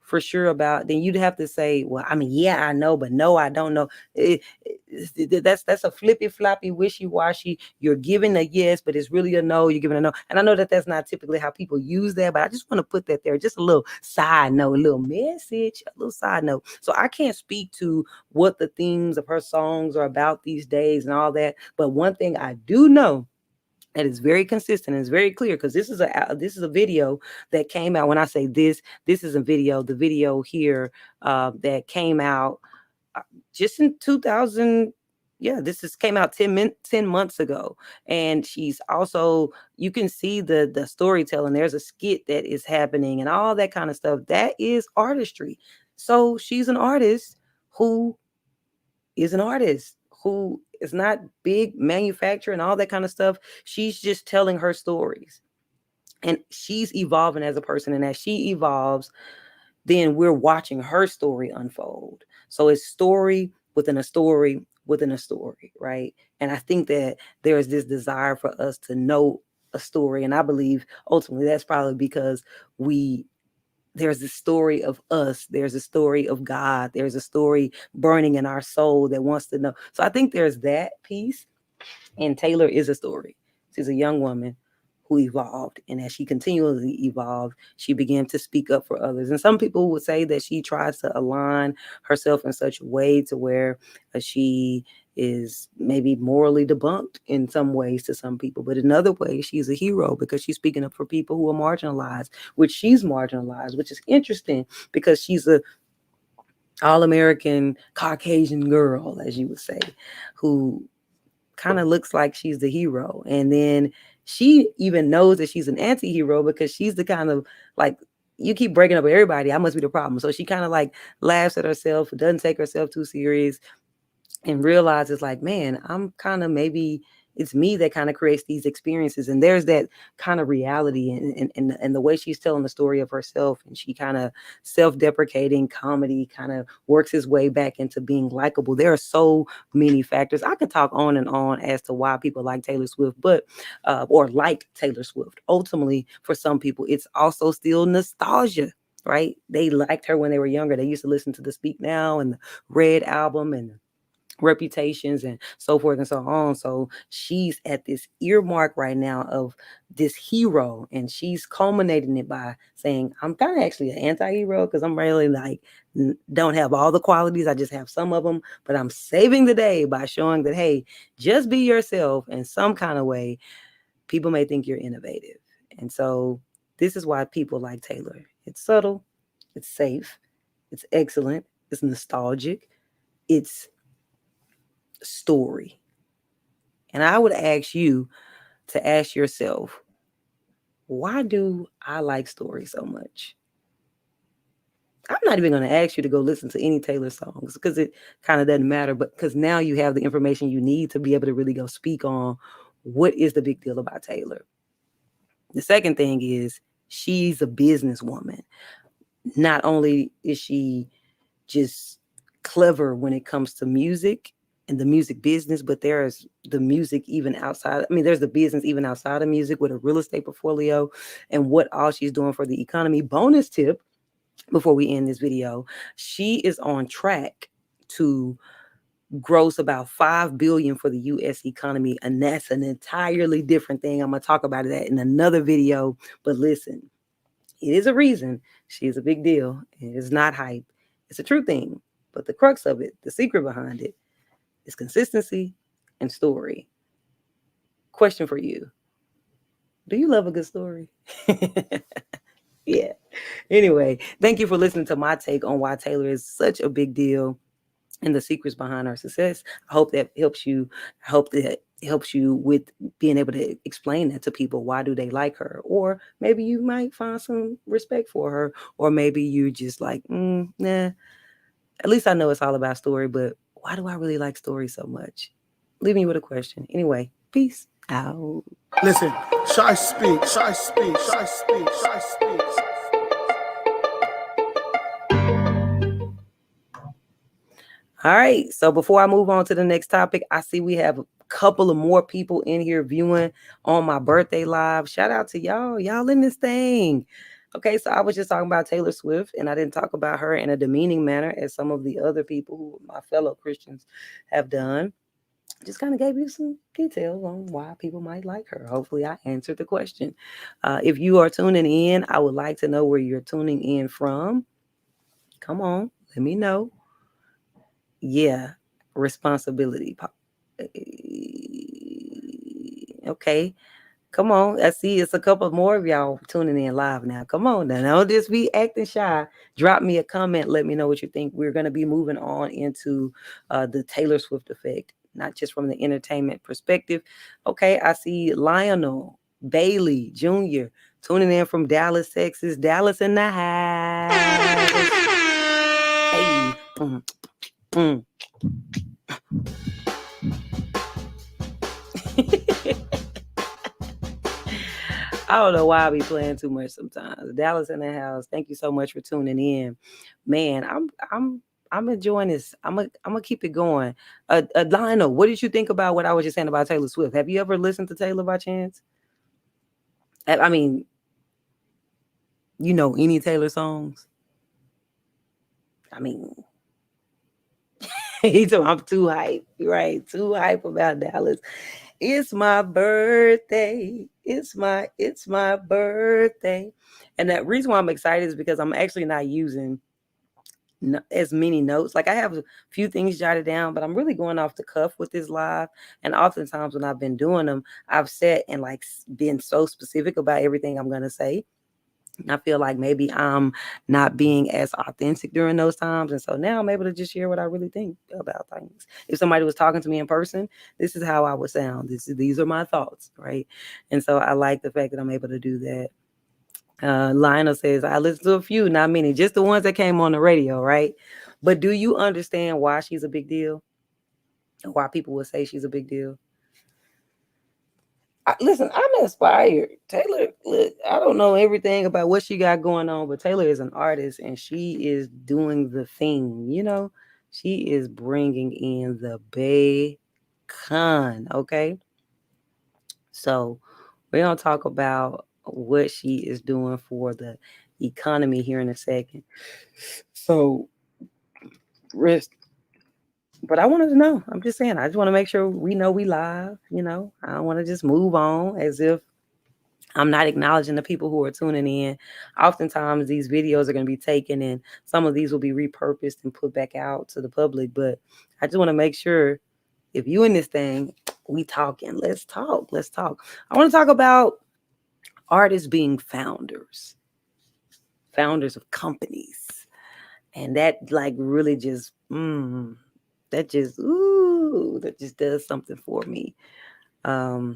for sure about, then you'd have to say, well, I mean, yeah, I know, but no, I don't know. That's a flippy floppy, wishy washy. You're giving a yes, but it's really a no. You're giving a no, and I know that that's not typically how people use that, but I just want to put that there, just a little side note, a little message, a little side note. So I can't speak to what the themes of her songs are about these days and all that, but one thing I do know that is very consistent and it's very clear, because this is a video that came out. When I say this is a video, the video here that came out just in 2000. Yeah, came out 10 months ago. And she's also, you can see the storytelling. There's a skit that is happening and all that kind of stuff. That is artistry. So she's an artist who is an artist who is not big manufacturer and all that kind of stuff. She's just telling her stories, and she's evolving as a person. And as she evolves, then we're watching her story unfold. So it's story within a story within a story, right? And I think that there's this desire for us to know a story. And I believe ultimately that's probably because there's a story of us, there's a story of God, there's a story burning in our soul that wants to know. So I think there's that piece, and Taylor is a story. She's a young woman who evolved, and as she continually evolved, she began to speak up for others. And some people would say that she tries to align herself in such a way to where she is maybe morally debunked in some ways to some people, but in other ways she's a hero because she's speaking up for people who are marginalized, which she's marginalized, which is interesting because she's a all-American Caucasian girl, as you would say, who kind of looks like she's the hero. And then she even knows that she's an anti-hero because she's the kind of like, you keep breaking up with everybody, I must be the problem. So she kind of like laughs at herself, doesn't take herself too serious, and realizes like, man, I'm kind of, maybe it's me that kind of creates these experiences. And there's that kind of reality and the way she's telling the story of herself, and she kind of self-deprecating comedy kind of works his way back into being likable. There are so many factors. I could talk on and on as to why people like Taylor Swift, but or like Taylor Swift. Ultimately, for some people, it's also still nostalgia, right? They liked her when they were younger. They used to listen to the Speak Now and the Red album and reputations and so forth and so on. So she's at this earmark right now of this hero, and she's culminating it by saying, I'm kind of actually an anti-hero because I'm really like, don't have all the qualities, I just have some of them, but I'm saving the day by showing that, hey, just be yourself in some kind of way. People may think you're innovative. And so this is why people like Taylor. It's subtle, it's safe, it's excellent, it's nostalgic, it's story. And I would ask you to ask yourself, why do I like stories so much? I'm not even going to ask you to go listen to any Taylor songs because it kind of doesn't matter. But because now you have the information you need to be able to really go speak on what is the big deal about Taylor. The second thing is she's a businesswoman. Not only is she just clever when it comes to music and the music business, but there's the music even outside. I mean, there's the business even outside of music with a real estate portfolio and what all she's doing for the economy. Bonus tip before we end this video, she is on track to gross about 5 billion for the US economy, and that's an entirely different thing. I'm going to talk about that in another video, but listen, it is a reason she is a big deal. It is not hype. It's a true thing. But the crux of it, the secret behind it, is consistency and story. Question for you. Do you love a good story? Yeah. Anyway, thank you for listening to my take on why Taylor is such a big deal and the secrets behind our success. I hope that helps you. I hope that helps you with being able to explain that to people. Why do they like her? Or maybe you might find some respect for her. Or maybe you just like, nah. At least I know it's all about story, but why do I really like stories so much? Leave me with a question. Anyway, peace out. Listen, ShySpeaks, ShySpeaks, ShySpeaks, ShySpeaks. All right. So before I move on to the next topic, I see we have a couple of more people in here viewing on my birthday live. Shout out to y'all. Y'all in this thing. Okay, so I was just talking about Taylor Swift, and I didn't talk about her in a demeaning manner as some of the other people who my fellow Christians have done. Just kind of gave you some details on why people might like her. Hopefully I answered the question. If you are tuning in, I would like to know where you're tuning in from. Come on, let me know. Yeah, responsibility. Okay. Come on. I see it's a couple more of y'all tuning in live now. Come on now. Don't just be acting shy. Drop me a comment. Let me know what you think. We're going to be moving on into the Taylor Swift effect, not just from the entertainment perspective. Okay. I see Lionel Bailey Jr. tuning in from Dallas, Texas. Dallas in the house. Hey. I don't know why I be playing too much sometimes. Dallas in the house. Thank you so much for tuning in. Man, I'm enjoying this. I'm gonna keep it going. Lionel, what did you think about what I was just saying about Taylor Swift? Have you ever listened to Taylor by chance? I mean, you know any Taylor songs? I mean, I'm too hype, right? Too hype about Dallas. It's my birthday. It's my birthday. And that reason why I'm excited is because I'm actually not using as many notes. Like I have a few things jotted down, but I'm really going off the cuff with this live. And oftentimes when I've been doing them, I've sat and like been so specific about everything I'm going to say. I feel like maybe I'm not being as authentic during those times. And so now I'm able to just share what I really think about things. If somebody was talking to me in person, this is how I would sound. These are my thoughts, right? And so I like the fact that I'm able to do that. Lionel says, I listened to a few, not many, just the ones that came on the radio, right? But do you understand why she's a big deal? Why people would say she's a big deal? Listen, I'm inspired. Taylor, look, I don't know everything about what she got going on, but Taylor is an artist and she is doing the thing, you know? She is bringing in the bacon, okay? So we're going to talk about what she is doing for the economy here in a second. So, but I wanted to know. I'm just saying, I just want to make sure we know we live, you know? I don't want to just move on as if I'm not acknowledging the people who are tuning in. Oftentimes these videos are going to be taken and some of these will be repurposed and put back out to the public. But I just want to make sure if you in this thing, we talking. Let's talk. Let's talk. I want to talk about artists being founders of companies. And that like really just, that just, Ooh, that just does something for me. Yeah.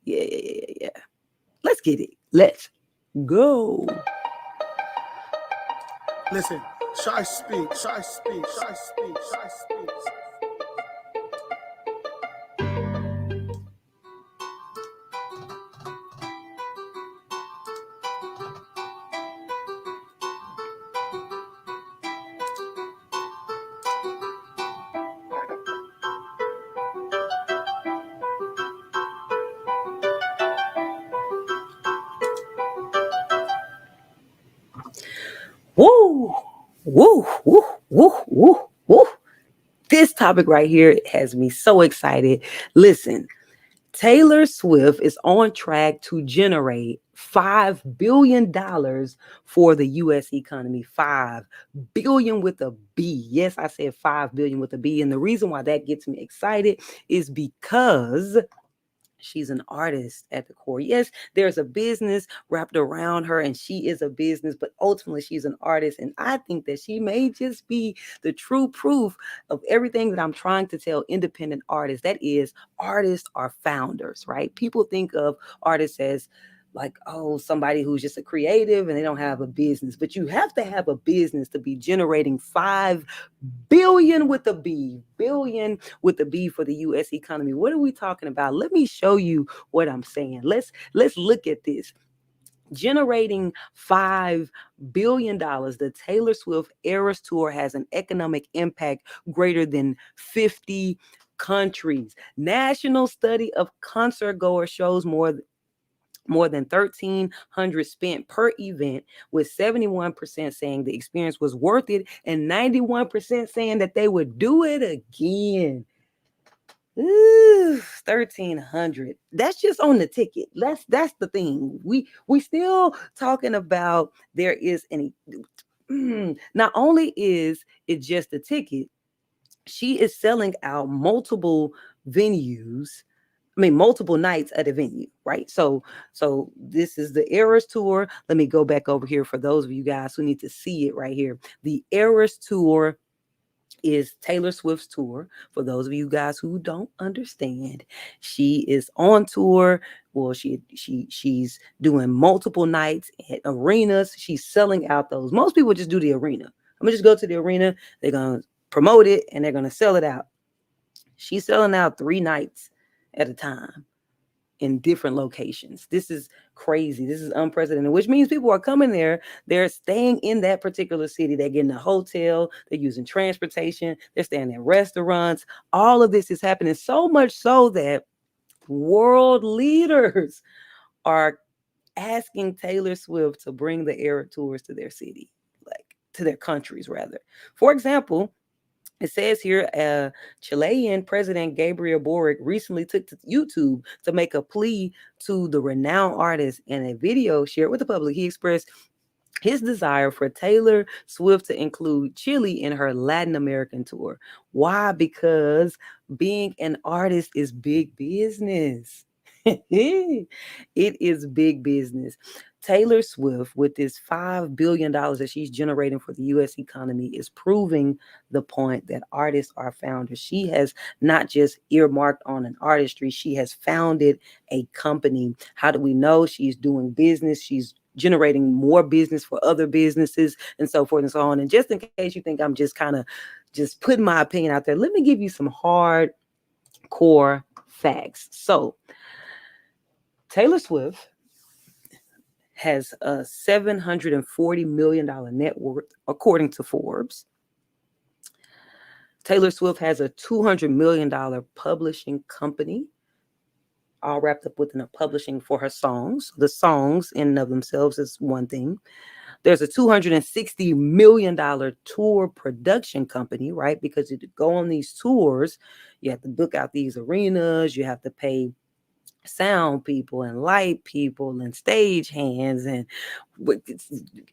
Yeah. Let's get it. Let's go. Listen, ShySpeaks, ShySpeaks, ShySpeaks, ShySpeaks. Woo, woo, woo, woo, woo, woo. This topic right here has me so excited. Listen, Taylor Swift is on track to generate $5 billion for the U.S. economy. 5 billion with a B. Yes, I said 5 billion with a B. And the reason why that gets me excited is because she's an artist at the core. Yes, there's a business wrapped around her and she is a business, but ultimately she's an artist. And I think that she may just be the true proof of everything that I'm trying to tell independent artists. That is, artists are founders, right? People think of artists as like, oh, somebody who's just a creative and they don't have a business. But you have to have a business to be generating 5 billion with a B, billion with a B for the U.S. economy. What are we talking about? Let me show you what I'm saying. Let's look at this. Generating $5 billion, the Taylor Swift Eras Tour has an economic impact greater than 50 countries. National study of concert goers shows more than 1,300 spent per event, with 71% saying the experience was worth it and 91% saying that they would do it again. Ooh, 1,300. That's just on the ticket. That's the thing. We still talking about there is any. Not only is it just a ticket, she is selling out multiple venues. I mean, multiple nights at a venue, right? So this is the Eras Tour. Let me go back over here for those of you guys who need to see it right here. The Eras Tour is Taylor Swift's tour. For those of you guys who don't understand, she is on tour. Well, she's doing multiple nights at arenas. She's selling out those. Most people just do the arena. I'm gonna just go to the arena. They're gonna promote it and they're gonna sell it out. She's selling out 3 nights at a time in different locations. This is crazy. This is unprecedented, which means people are coming there. They're staying in that particular city. They're getting a hotel. They're using transportation. They're staying in restaurants. All of this is happening so much so that world leaders are asking Taylor Swift to bring the Eras tours to their city, like to their countries rather. For example, it says here, Chilean President Gabriel Boric recently took to YouTube to make a plea to the renowned artist. In a video shared with the public, he expressed his desire for Taylor Swift to include Chile in her Latin American tour. Why? Because being an artist is big business. It is big business. Taylor Swift, with this $5 billion that she's generating for the U.S. economy, is proving the point that artists are founders. She has not just earmarked on an artistry, she has founded a company. How do we know? She's doing business. She's generating more business for other businesses and so forth and so on. And just in case you think I'm just kind of just putting my opinion out there, let me give you some hard core facts. So Taylor Swift has a $740 million net worth, according to Forbes. Taylor Swift has a $200 million publishing company, all wrapped up within a publishing for her songs. The songs in and of themselves is one thing. There's a $260 million tour production company, right? Because to go on these tours, you have to book out these arenas, you have to pay sound people and light people and stage hands. And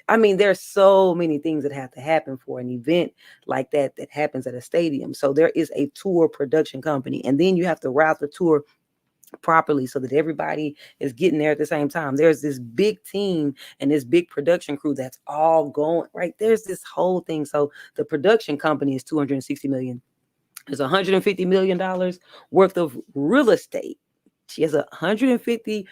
I mean, there's so many things that have to happen for an event like that happens at a stadium. So there is a tour production company. And then you have to route the tour properly so that everybody is getting there at the same time. There's this big team and this big production crew that's all going right. There's this whole thing. So the production company is 260 million. There's 150 million dollars worth of real estate. She has 150.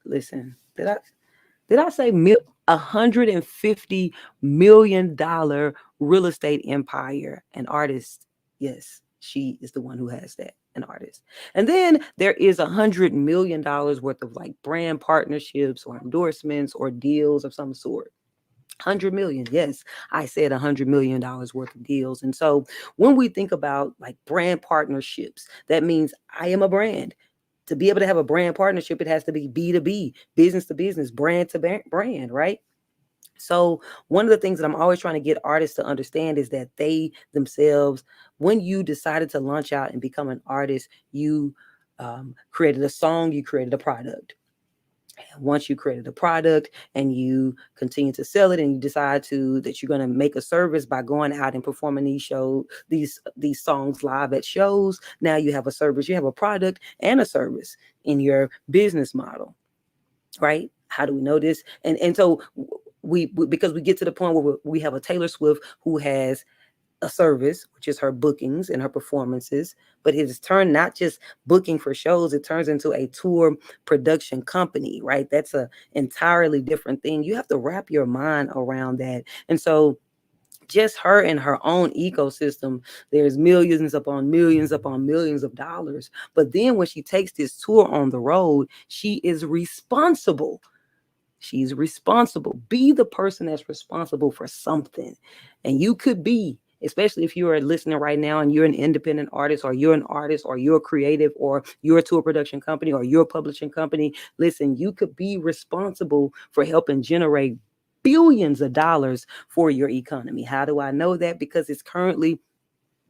Listen, did I say 150 million dollar real estate empire? An artist, yes, she is the one who has that. An artist, and then there is $100 million worth of like brand partnerships or endorsements or deals of some sort. 100 million. Yes, I said $100 million worth of deals. And so when we think about like brand partnerships, that means I am a brand. To be able to have a brand partnership, it has to be B2B, business to business, brand to brand, right? So one of the things that I'm always trying to get artists to understand is that they themselves, when you decided to launch out and become an artist, you created a song, you created a product. Once you created a product and you continue to sell it and you decide to that you're going to make a service by going out and performing these songs live at shows, now you have a service, you have a product and a service in your business model, right? How do we know this? And so we because we get to the point where we have a Taylor Swift who has a service, which is her bookings and her performances, but it has turned not just booking for shows, it turns into a tour production company, right? That's a entirely different thing. You have to wrap your mind around that. And so just her and her own ecosystem, there's millions upon millions of dollars. But then when she takes this tour on the road, she is responsible. She's responsible. Be the person that's responsible for something. And you could be, especially if you are listening right now and you're an independent artist or you're an artist or you're creative or you're a tour production company or you're a publishing company. Listen, you could be responsible for helping generate billions of dollars for your economy. How do I know that? Because it's currently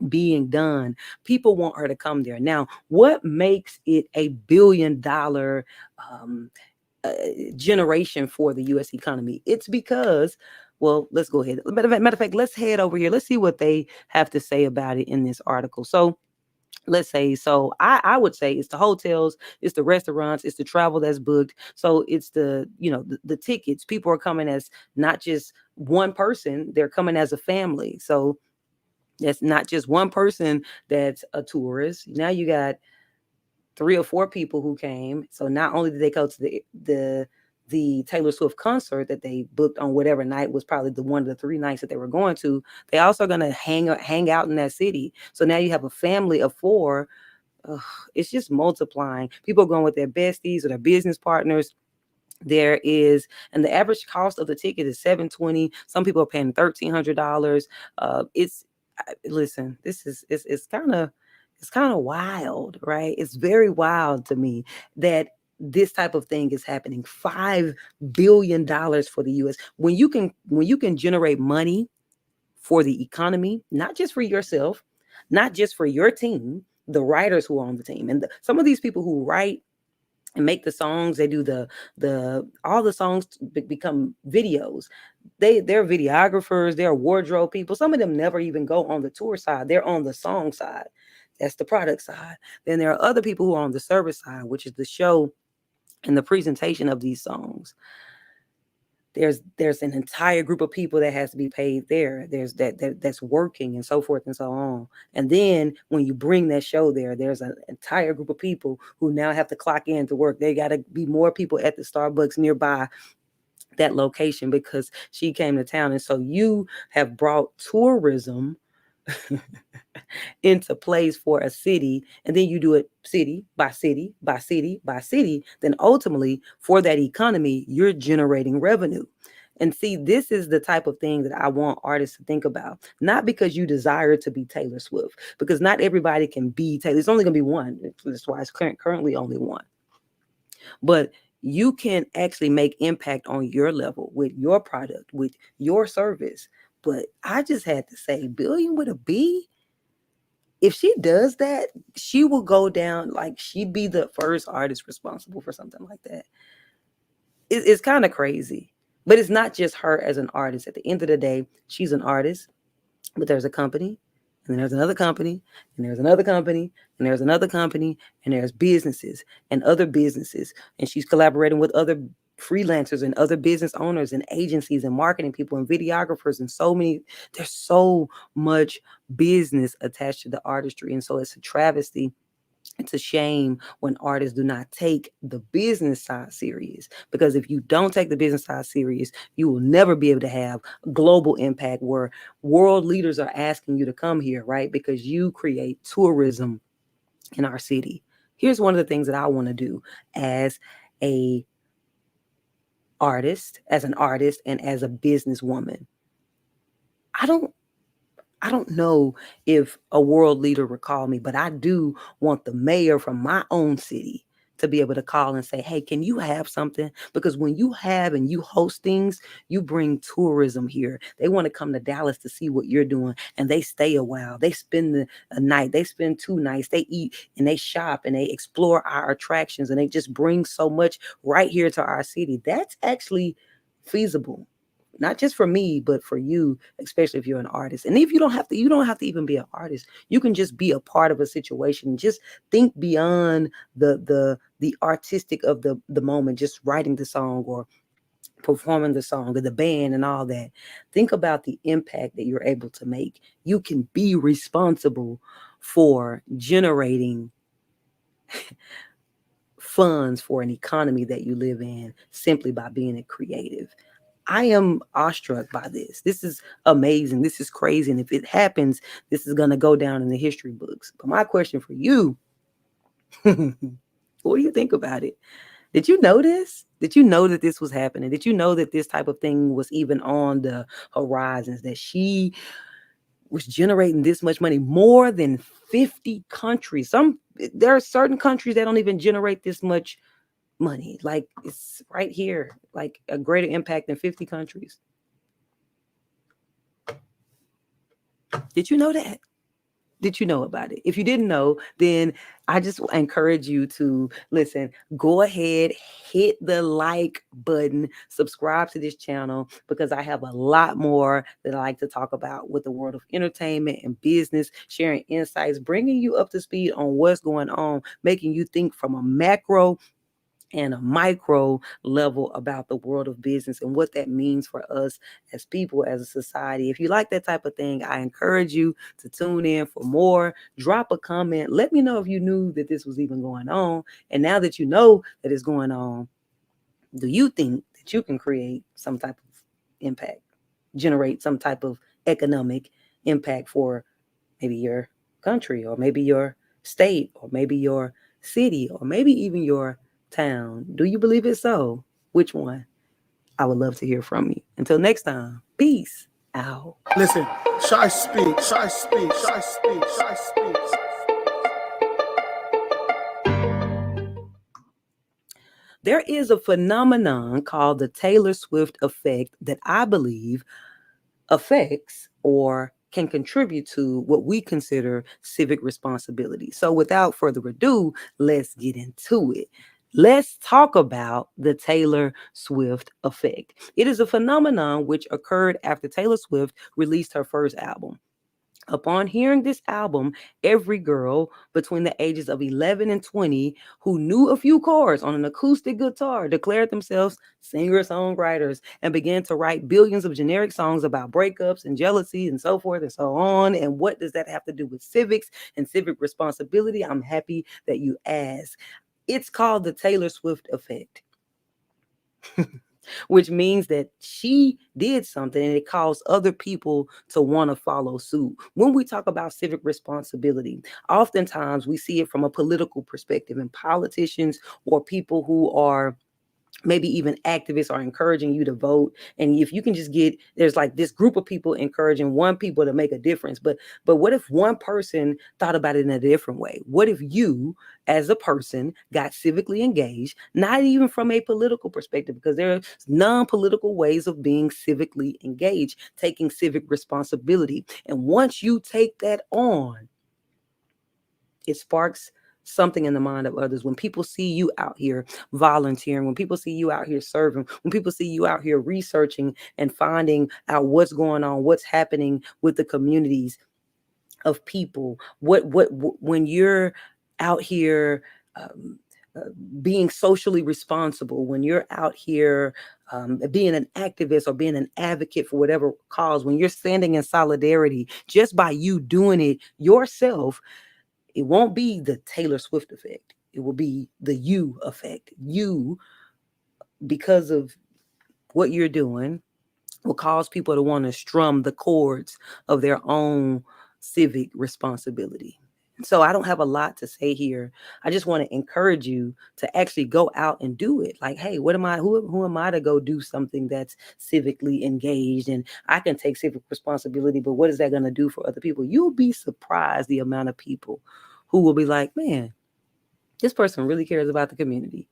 being done. People want her to come there. Now, what makes it $1 billion um, generation for the U.S. economy? It's because, well, let's go ahead. Matter of fact, let's head over here. Let's see what they have to say about it in this article. So let's say, so I would say it's the hotels, it's the restaurants, it's the travel that's booked. So it's the tickets. People are coming as not just one person, they're coming as a family. So that's not just one person that's a tourist. Now you got 3 or 4 people who came. So not only did they go to the Taylor Swift concert that they booked on whatever night was probably the one of the 3 nights that they were going to, they also going to hang out in that city. So now you have a family of 4. Ugh, it's just multiplying. People are going with their besties or their business partners. There is, and the average cost of the ticket is $720. Some people are paying $1,300. It's listen, this is it's kind of wild, right? It's very wild to me that this type of thing is happening. $5 billion for the U.S. When you can generate money for the economy, not just for yourself, not just for your team, the writers who are on the team, and some of these people who write and make the songs, they do the all the songs become videos. They're videographers, they're wardrobe people. Some of them never even go on the tour side, they're on the song side. That's the product side. Then there are other people who are on the service side, which is the show and the presentation of these songs. There's an entire group of people that has to be paid there. There's that's working and so forth and so on. And then when you bring that show there, there's an entire group of people who now have to clock in to work. They got to be more people at the Starbucks nearby that location because she came to town. And so you have brought tourism into place for a city, and then you do it city by city by city by city, then ultimately for that economy you're generating revenue. And see, this is the type of thing that I want artists to think about. Not because you desire to be Taylor Swift, because not everybody can be Taylor. It's only going to be one. That's why it's currently only one. But you can actually make impact on your level with your product, with your service. But I just had to say, billion with a B. If she does that, she will go down like she'd be the first artist responsible for something like that. It's kind of crazy. But it's not just her as an artist. At the end of the day, she's an artist, but there's a company and there's another company, and there's another company, and there's another company, and there's businesses and other businesses. And she's collaborating with other freelancers and other business owners and agencies and marketing people and videographers and so many. There's so much business attached to the artistry. And so it's a travesty, it's a shame when artists do not take the business side serious, because if you don't take the business side serious, you will never be able to have global impact where world leaders are asking you to come here, right? Because you create tourism in our city. Here's one of the things that I want to do as a as an artist and as a businesswoman. I don't I don't know if a world leader would call me, but I do want the mayor from my own city to be able to call and say, hey, can you have something? Because when you have and you host things, you bring tourism here. They want to come to Dallas to see what you're doing, and they stay a while. They spend a night, they spend 2 nights, they eat and they shop and they explore our attractions, and they just bring so much right here to our city. That's actually feasible, not just for me, but for you, especially if you're an artist. And if you don't have to even be an artist. You can just be a part of a situation. Just think beyond the artistic of the moment, just writing the song or performing the song or the band and all that. Think about the impact that you're able to make. You can be responsible for generating funds for an economy that you live in simply by being a creative. I am awestruck by this. This is amazing. This is crazy. And if it happens, this is going to go down in the history books. But my question for you, what do you think about it? Did you know this? Did you know that this was happening? Did you know that this type of thing was even on the horizons, that she was generating this much money? More than 50 countries. There are certain countries that don't even generate this much money. Like, it's right here, like a greater impact than 50 countries. Did you know that? Did you know about it? If you didn't know, then I just encourage you to listen, go ahead, hit the like button, subscribe to this channel, because I have a lot more that I like to talk about with the world of entertainment and business, sharing insights, bringing you up to speed on what's going on, making you think from a macro and a micro level about the world of business and what that means for us as people, as a society. If you like that type of thing, I encourage you to tune in for more. Drop a comment. Let me know if you knew that this was even going on. And now that you know that it's going on, do you think that you can create some type of impact, generate some type of economic impact for maybe your country, or maybe your state, or maybe your city, or maybe even your town? Do you believe it so? Which one? I would love to hear from you. Until next time, peace out. Listen, Shy Speak, Shy Speak, Shy Speak, Shy Speak. There is a phenomenon called the Taylor Swift effect that I believe affects or can contribute to what we consider civic responsibility. So without further ado, let's get into it. Let's talk about the Taylor Swift effect. It is a phenomenon which occurred after Taylor Swift released her first album. Upon hearing this album, every girl between the ages of 11 and 20 who knew a few chords on an acoustic guitar declared themselves singer-songwriters and began to write billions of generic songs about breakups and jealousy and so forth and so on. And what does that have to do with civics and civic responsibility? I'm happy that you asked. It's called the Taylor Swift effect. Which means that she did something and it caused other people to want to follow suit. When we talk about civic responsibility, oftentimes we see it from a political perspective, and politicians or people who are maybe even activists are encouraging you to vote. And if you can just get, there's like this group of people encouraging one people to make a difference. But what if one person thought about it in a different way? What if you as a person got civically engaged, not even from a political perspective, because there's non-political ways of being civically engaged, taking civic responsibility. And once you take that on, it sparks something in the mind of others. When people see you out here volunteering, when people see you out here serving, when people see you out here researching and finding out what's going on, what's happening with the communities of people. When you're out here um, being socially responsible, when you're out here being an activist or being an advocate for whatever cause, when you're standing in solidarity, just by you doing it yourself, it won't be the Taylor Swift effect. It will be the you effect. You, because of what you're doing, will cause people to want to strum the chords of their own civic responsibility. So I don't have a lot to say here. I just want to encourage you to actually go out and do it. Like, hey, what am I? Who am I to go do something that's civically engaged? And I can take civic responsibility, but what is that going to do for other people? You'll be surprised the amount of people who will be like, man, this person really cares about the community.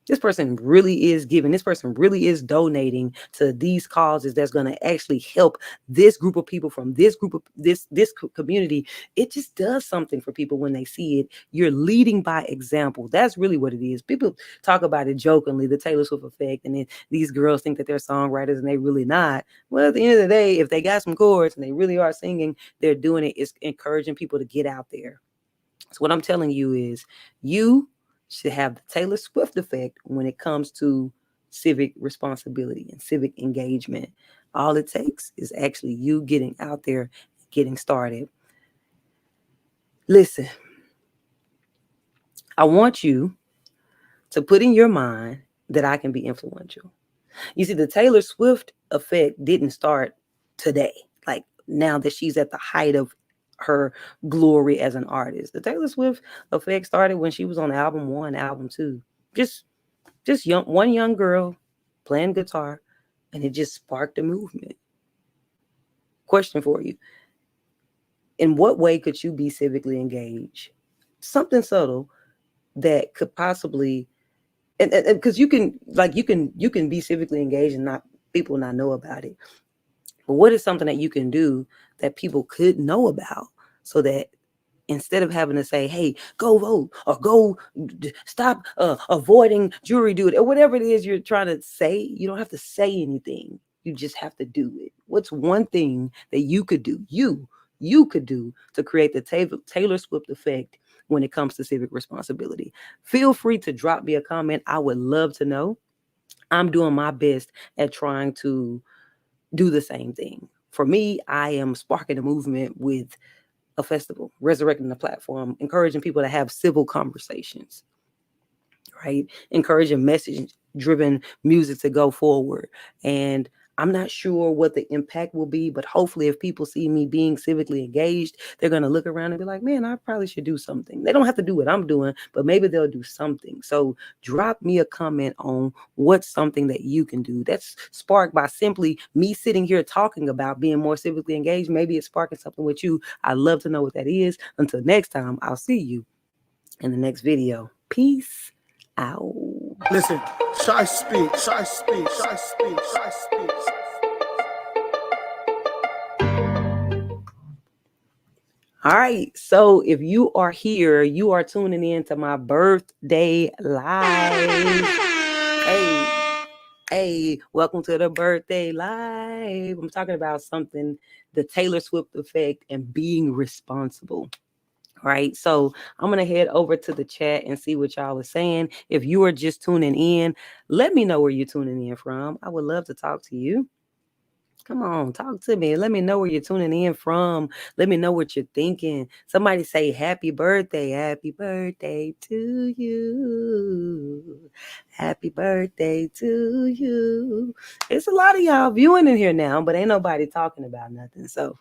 This person really is giving. This person really is donating to these causes that's going to actually help this group of people from this group of this community. It just does something for people when they see it. You're leading by example. That's really what it is. People talk about it jokingly, the Taylor Swift effect, and then these girls think that they're songwriters and they really not. Well, at the end of the day, if they got some chords and they really are singing, they're doing it. It's encouraging people to get out there. So what I'm telling you is you should have the Taylor Swift effect when it comes to civic responsibility and civic engagement. All it takes is actually you getting out there, getting started. Listen, I want you to put in your mind that I can be influential. You see, the Taylor Swift effect didn't start today, like now that she's at the height of her glory as an artist. The Taylor Swift effect started when she was on album 1, album 2. Just one young girl playing guitar, and it just sparked a movement. Question for you. In what way could you be civically engaged? Something subtle that could possibly, and because you can be civically engaged and not people not know about it. But what is something that you can do that people could know about, so that instead of having to say, hey, go vote or go stop avoiding jury duty or whatever it is you're trying to say, you don't have to say anything. You just have to do it. What's one thing that you could do, you could do to create the Taylor Swift effect when it comes to civic responsibility? Feel free to drop me a comment. I would love to know. I'm doing my best at trying to do the same thing. For me, I am sparking a movement with a festival, resurrecting the platform, encouraging people to have civil conversations, right? Encouraging message driven music to go forward. And I'm not sure what the impact will be, but hopefully if people see me being civically engaged, they're going to look around and be like, man, I probably should do something. They don't have to do what I'm doing, but maybe they'll do something. So drop me a comment on what's something that you can do. That's sparked by simply me sitting here talking about being more civically engaged. Maybe it's sparking something with you. I'd love to know what that is. Until next time, I'll see you in the next video. Peace out. Listen, ShySpeaks, ShySpeaks, ShySpeaks, ShySpeaks. All right. So if you are here, you are tuning in to my birthday live. Hey, welcome to the birthday live. I'm talking about something, the Taylor Swift effect and being responsible. Right. So I'm going to head over to the chat and see what y'all are saying. If you are just tuning in, let me know where you're tuning in from. I would love to talk to you. Come on, talk to me. Let me know where you're tuning in from. Let me know what you're thinking. Somebody say happy birthday to you. Happy birthday to you. It's a lot of y'all viewing in here now, but ain't nobody talking about nothing. So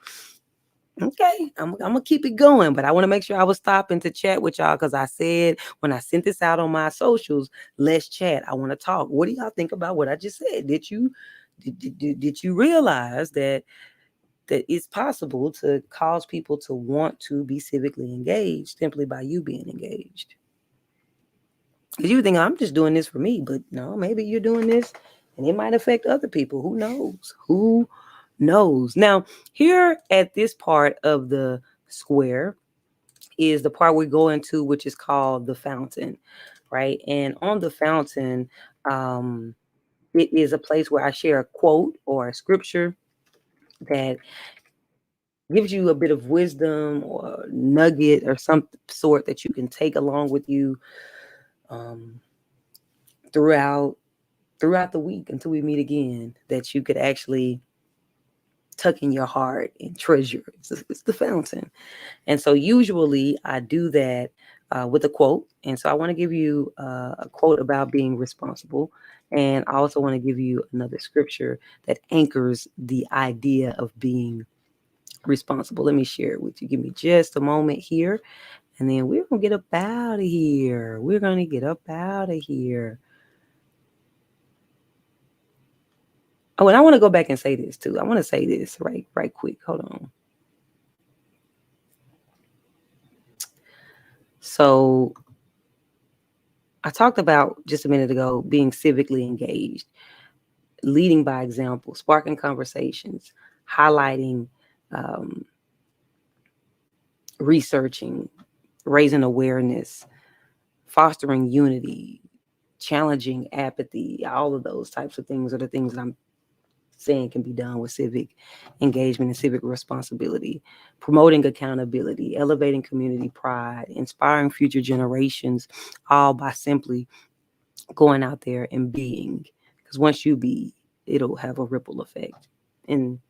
okay, I'm gonna keep it going, but I want to make sure I was stopping to chat with y'all, because I said when I sent this out on my socials, let's chat. I want to talk. What do y'all think about what I just said? Did you realize that it's possible to cause people to want to be civically engaged simply by you being engaged? Because you think I'm just doing this for me, but no, maybe you're doing this and it might affect other people. Who knows? Who knows? Now, here at this part of the square is the part we go into, which is called the fountain, right? And on the fountain, it is a place where I share a quote or a scripture that gives you a bit of wisdom or nugget or some sort that you can take along with you um, throughout the week until we meet again, that you could actually tuck in your heart and treasure. It's the fountain. And so usually I do that with a quote. And so I want to give you a quote about being responsible. And I also want to give you another scripture that anchors the idea of being responsible. Let me share it with you. Give me just a moment here. And then we're going to get up out of here. We're going to get up out of here. Oh, and I want to go back and say this too. I want to say this right quick. Hold on. So I talked about just a minute ago being civically engaged, leading by example, sparking conversations, highlighting, um, researching, raising awareness, fostering unity, challenging apathy. All of those types of things are the things that I'm saying can be done with civic engagement and civic responsibility, promoting accountability, elevating community pride, inspiring future generations, all by simply going out there and being. Because once you be, it'll have a ripple effect. And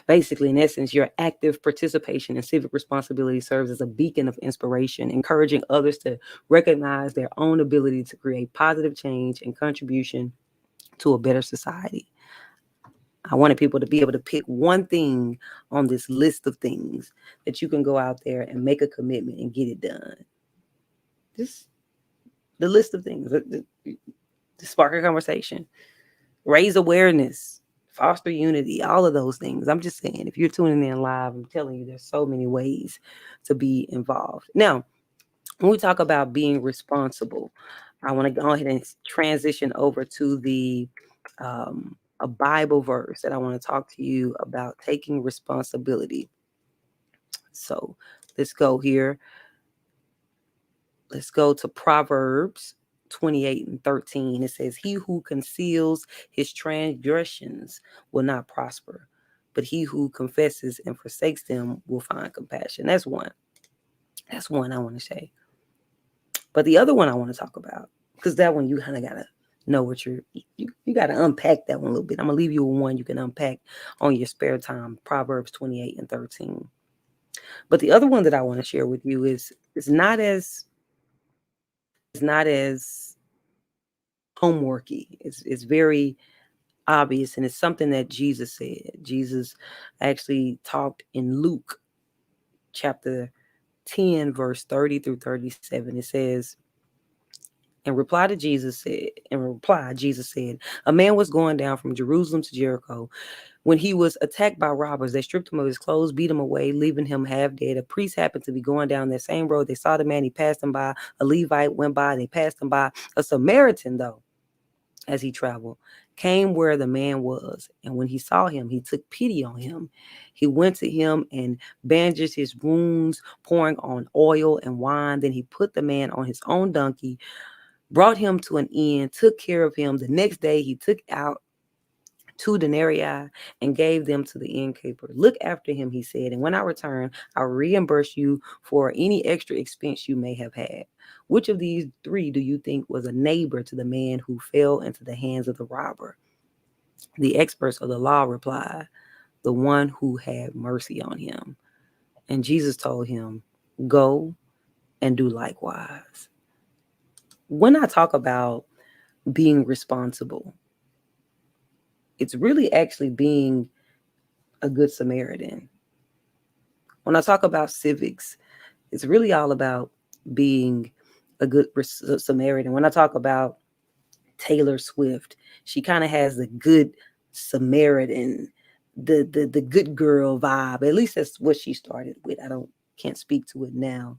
basically, in essence, your active participation in civic responsibility serves as a beacon of inspiration, encouraging others to recognize their own ability to create positive change and contribution to a better society. I wanted people to be able to pick one thing on this list of things that you can go out there and make a commitment and get it done. Just the list of things, to spark a conversation, raise awareness, foster unity, all of those things. I'm just saying, if you're tuning in live, I'm telling you, there's so many ways to be involved. Now, when we talk about being responsible, I want to go ahead and transition over to a Bible verse that I want to talk to you about taking responsibility. So let's go here. Let's go to Proverbs 28:13. It says, "He who conceals his transgressions will not prosper, but he who confesses and forsakes them will find compassion." That's one. That's one I want to say. But the other one I want to talk about, because that one you kind of gotta know what you gotta unpack that one a little bit. I'm gonna leave you with one you can unpack on your spare time. Proverbs 28:13. But the other one that I want to share with you is not as homeworky. It's very obvious, and it's something that Jesus said. Jesus actually talked in Luke chapter 10, verse 30 through 37. It says, Jesus said, "A man was going down from Jerusalem to Jericho when he was attacked by robbers. They stripped him of his clothes, beat him away, leaving him half dead. A priest happened to be going down that same road. They saw the man. He passed him by. A Levite went by. They passed him by. A Samaritan, though, as he traveled, came where the man was. And when he saw him, he took pity on him. He went to him and bandaged his wounds, pouring on oil and wine. Then he put the man on his own donkey, brought him to an inn, took care of him. The next day he took out 2 denarii and gave them to the innkeeper. 'Look after him,' he said, 'and when I return, I'll reimburse you for any extra expense you may have had.' Which of these 3 do you think was a neighbor to the man who fell into the hands of the robber?" The experts of the law replied, "The one who had mercy on him." And Jesus told him, "Go and do likewise." When I talk about being responsible, it's really actually being a good Samaritan. When I talk about civics, it's really all about being a good Samaritan. When I talk about Taylor Swift, she kind of has the good Samaritan, the good girl vibe. At least that's what she started with. Can't speak to it now.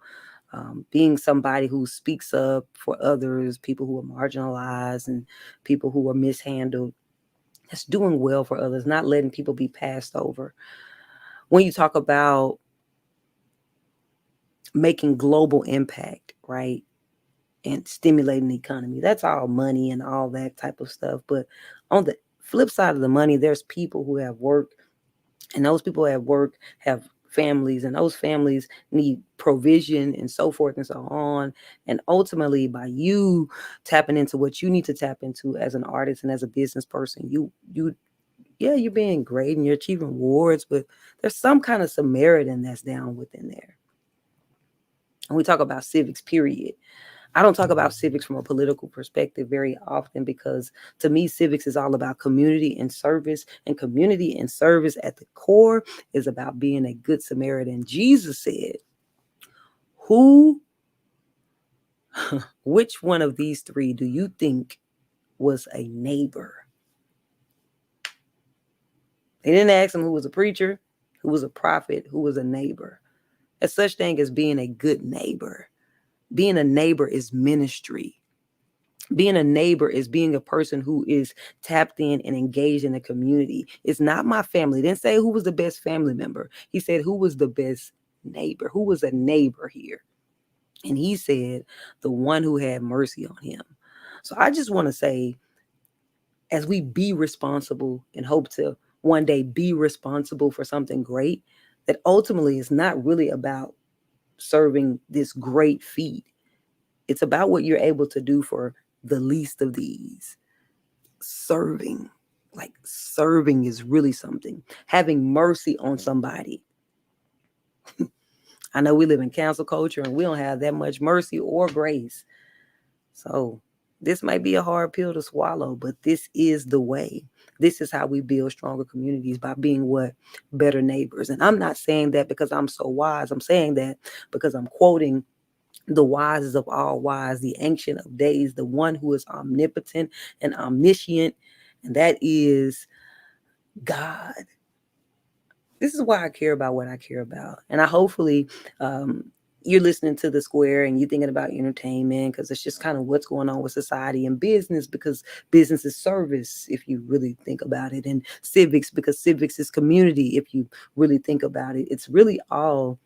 Being somebody who speaks up for others, people who are marginalized and people who are mishandled. That's doing well for others, not letting people be passed over. When you talk about making global impact, right, and stimulating the economy, that's all money and all that type of stuff. But on the flip side of the money, there's people who have worked And those people at work have families, and those families need provision and so forth and so on. And ultimately, by you tapping into what you need to tap into as an artist and as a business person, yeah, you're being great and you're achieving awards, but there's some kind of Samaritan that's down within there. And we talk about civics, period. I don't talk about civics from a political perspective very often, because to me, civics is all about community and service. And community and service at the core is about being a good Samaritan. Jesus said, who, which one of these three do you think was a neighbor? They didn't ask him who was a preacher, who was a prophet, who was a neighbor. There's such thing as being a good neighbor. Being a neighbor is ministry. Being a neighbor is being a person who is tapped in and engaged in the community. It's not my family. He didn't say who was the best family member. He said who was the best neighbor, who was a neighbor here. And he said the one who had mercy on him. So I just want to say, as we be responsible and hope to one day be responsible for something great, that ultimately is not really about serving this great feat. It's about what you're able to do for the least of these. Serving. Like, serving is really something. Having mercy on somebody. I know we live in cancel culture and we don't have that much mercy or grace. So this might be a hard pill to swallow, but this is the way. This is how we build stronger communities, by being what? Better neighbors. And I'm not saying that because I'm so wise. I'm saying that because I'm quoting the wisest of all wise, the ancient of days, the one who is omnipotent and omniscient, and that is God. This is why I care about what I care about. And I hopefully you're listening to the Square and you're thinking about entertainment, because it's just kind of what's going on with society, and business, because business is service, if you really think about it, and civics, because civics is community, if you really think about it. It's really all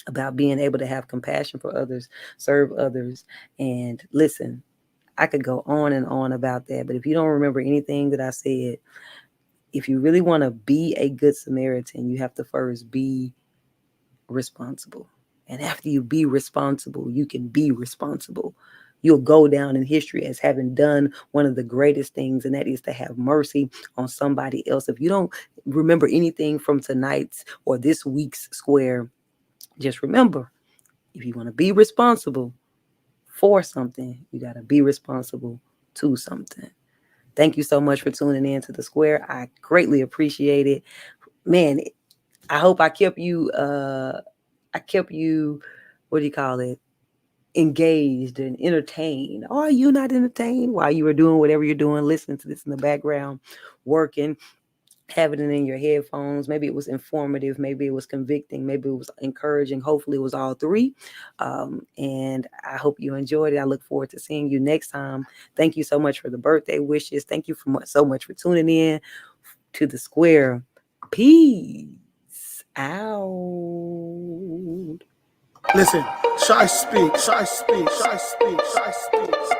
about being able to have compassion for others, serve others. And listen, I could go on and on about that, but if you don't remember anything that I said, if you really want to be a good Samaritan, you have to first be responsible. And after you be responsible, you can be responsible. You'll go down in history as having done one of the greatest things, and that is to have mercy on somebody else. If you don't remember anything from tonight's or this week's Square, just remember, if you want to be responsible for something, you got to be responsible to something. Thank you so much for tuning in to the Square. I greatly appreciate it. Man, I hope I kept you what do you call it? Engaged and entertained. Are you not entertained while you were doing whatever you're doing, listening to this in the background, working, having it in your headphones? Maybe it was informative, maybe it was convicting, maybe it was encouraging. Hopefully it was all three. And I hope you enjoyed it. I look forward to seeing you next time. Thank you so much for the birthday wishes. Thank you so much for tuning in to the Square. Peace out. Listen, ShySpeaks, ShySpeaks, ShySpeaks, ShySpeaks.